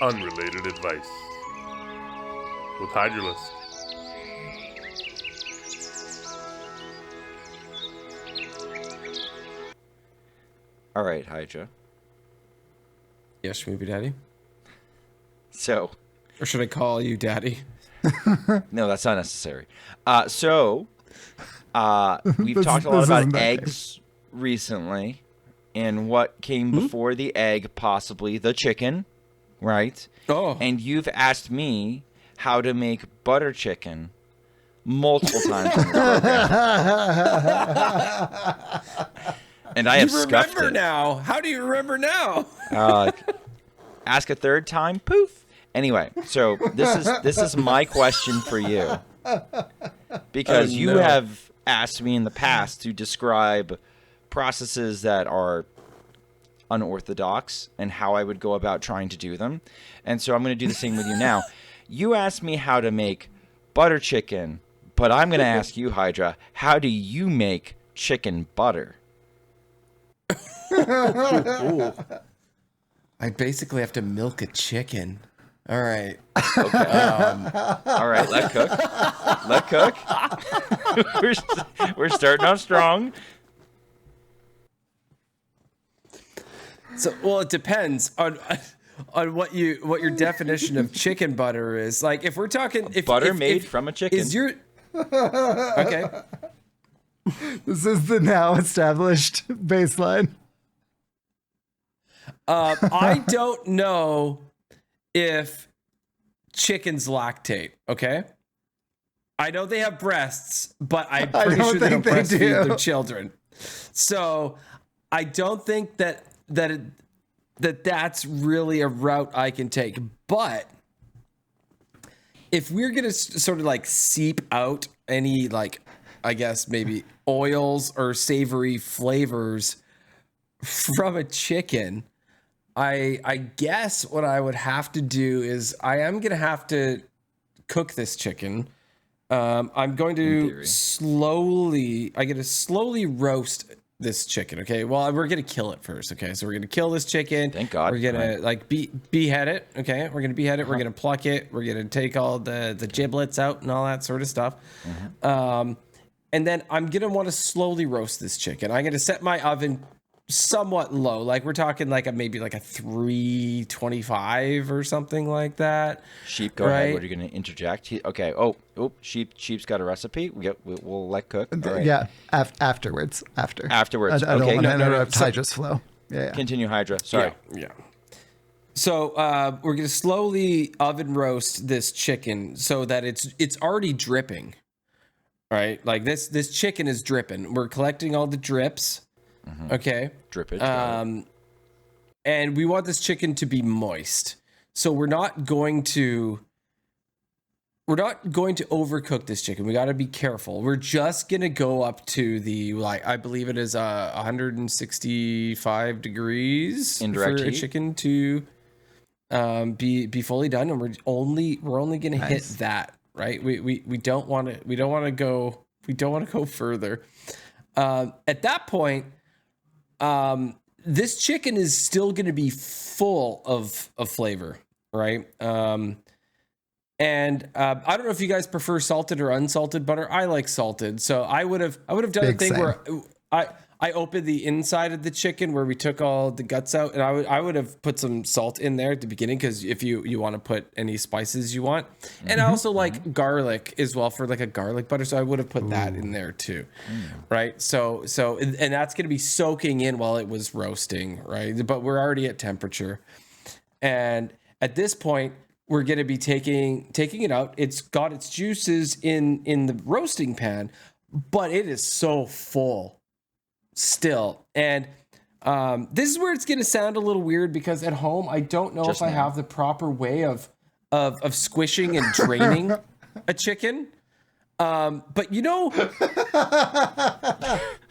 Unrelated Advice with Hydralisk. All right, Hydra. Yes, SchmoopieDady. So, Or should I call you Daddy? no, that's not necessary. We've talked a lot this about isn't that eggs recently, and what came before the egg, possibly the chicken, right? Oh. And you've asked me how to make butter chicken multiple times in the program. And I have scuffed remember it. now. How do you remember now? Ask a third time, poof. Anyway, so this is my question for you, because you have asked me in the past to describe processes that are unorthodox and how I would go about trying to do them, and so I'm going to do the same with you now. You asked me how to make butter chicken, but I'm going to ask you, Hydra, how do you make chicken butter? Ooh. I basically have to milk a chicken. All right. Okay. All right, let cook. Let cook. we're starting off strong. So, well, it depends on what your definition of chicken butter is. Like, if we're talking Butter made from a chicken. is your okay? This is the now established baseline. I don't know if chickens lactate. Okay, I know they have breasts, but I'm pretty sure they don't breastfeed their children. So I don't think that's really a route I can take. But if we're gonna sort of like seep out any, like, I guess maybe oils or savory flavors from a chicken, I guess what I would have to do is I am going to have to cook this chicken. I'm going to slowly roast this chicken. Okay. Well, we're going to kill it first. Okay. So we're going to kill this chicken. Thank God. We're going to behead it. Okay. We're going to behead it. We're going to pluck it. We're going to take all the giblets out and all that sort of stuff. And then I'm going to want to slowly roast this chicken. I'm going to set my oven somewhat low. Like we're talking like maybe like a 325 or something like that. Sheep, go ahead. What are you going to interject? Okay. Sheep's got a recipe. We'll let cook. All right. Yeah, afterwards. Afterwards. I don't Okay. want to No. interrupt Hydra's flow. Yeah. Continue, Hydra. Sorry. Yeah. So we're gonna slowly oven roast this chicken so that it's already dripping, right? Like this chicken is dripping. We're collecting all the drips, okay? Drip it. And we want this chicken to be moist. So we're not going to overcook this chicken. We got to be careful. We're just gonna go up to the I believe it is 165 degrees Indirect for a heat? chicken to be fully done, and we're only gonna hit that, right? We don't want to go further. At that point, this chicken is still gonna be full of flavor, right? And I don't know if you guys prefer salted or unsalted butter. I like salted, so I would have done a thing where I opened the inside of the chicken where we took all the guts out, and I would have put some salt in there at the beginning because if you want to put any spices you want, and I also like garlic as well for like a garlic butter, so I would have put that in there too, right? So and that's gonna be soaking in while it was roasting, right? But we're already at temperature, and at this point we're gonna be taking it out. It's got its juices in the roasting pan, but it is so full still. And this is where it's going to sound a little weird because at home I don't know if I have the proper way of squishing and draining a chicken. But you know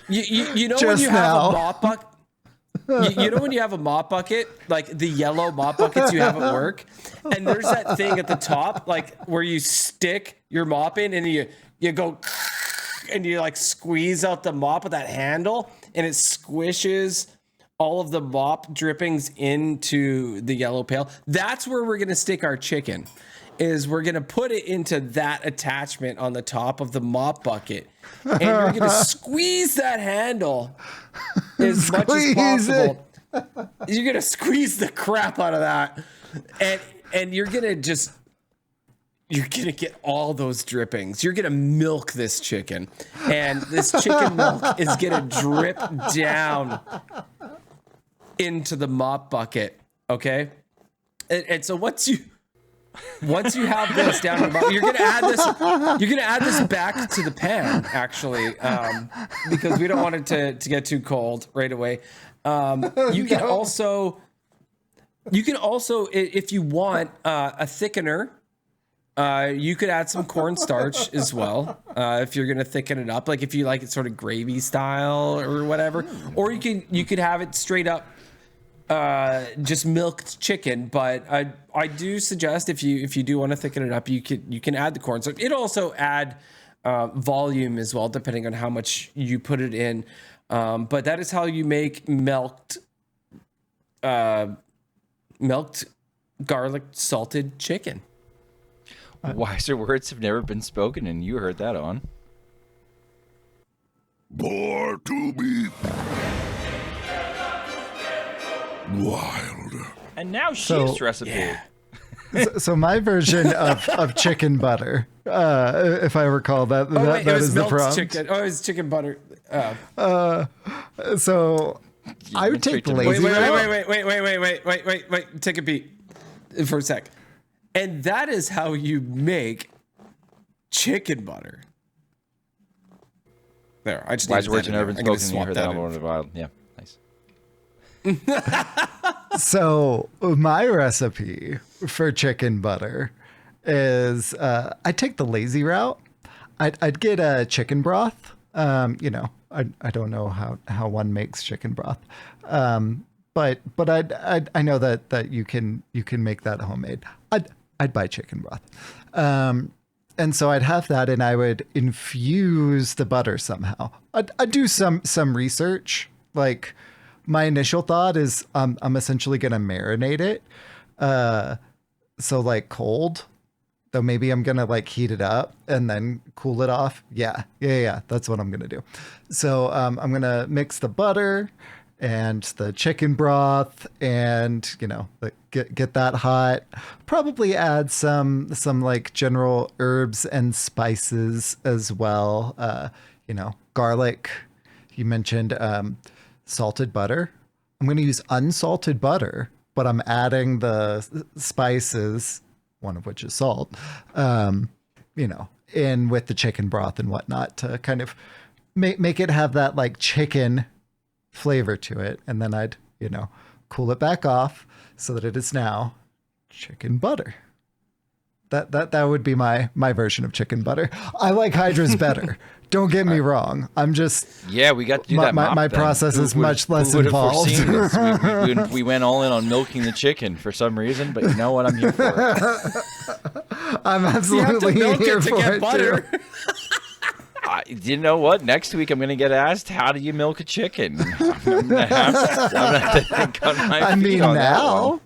you know when you have a mop bucket, you know when you have a mop bucket, like the yellow mop buckets you have at work, and there's that thing at the top, like where you stick your mop in and you go and you like squeeze out the mop with that handle and it squishes all of the mop drippings into the yellow pail. That's where we're going to stick our chicken. Is we're going to put it into that attachment on the top of the mop bucket, and you're going to squeeze that handle as much as possible. You're going to squeeze the crap out of that, and you're going to get all those drippings. You're going to milk this chicken, and this chicken milk is going to drip down into the mop bucket. Okay. And so once you have this down in the bottom, you're gonna add this back to the pan, actually, because we don't want it to get too cold right away. You can also, if you want a thickener, you could add some cornstarch as well, if you're gonna thicken it up, like if you like it sort of gravy style or whatever, or you could have it straight up just milked chicken. But I do suggest if you do want to thicken it up, you can add the cornstarch. It also add volume as well, depending on how much you put it in. But that is how you make milked garlic salted chicken. Wiser words have never been spoken, and you heard that on More to be wild. And now Sheep's recipe. Yeah. So my version of chicken butter, if I recall, that is the prompt. Chicken. Oh, it was chicken butter. So I would take the lazy route. Wait. Take a beat for a sec. And that is how you make chicken butter. There, I just Wise words have never been spoken, and you heard that in. on the wild. Yeah, nice. So my recipe for chicken butter is I take the lazy route. I'd get a chicken broth. I don't know how one makes chicken broth, but I know that you can make that homemade. I'd buy chicken broth, and so I'd have that, and I would infuse the butter somehow. I'd do some research. Like, my initial thought is I'm essentially gonna marinate it, so like cold. Though maybe I'm gonna like heat it up and then cool it off. Yeah. That's what I'm gonna do. So I'm gonna mix the butter and the chicken broth, and get that hot. Probably add some like general herbs and spices as well. Garlic. You mentioned salted butter. I'm going to use unsalted butter, but I'm adding the spices, one of which is salt, in with the chicken broth and whatnot to kind of make it have that like chicken flavor to it. And then I'd, cool it back off so that it is now chicken butter. That would be my version of chicken butter. I like Hydra's better. Don't get me wrong. I'm just we got to do that. My process is much less involved. We went all in on milking the chicken for some reason, but you know what? I'm here for it. I'm absolutely here for it butter. too. You know what? Next week I'm going to get asked, how do you milk a chicken? I'm going to have to think on my feet on that one.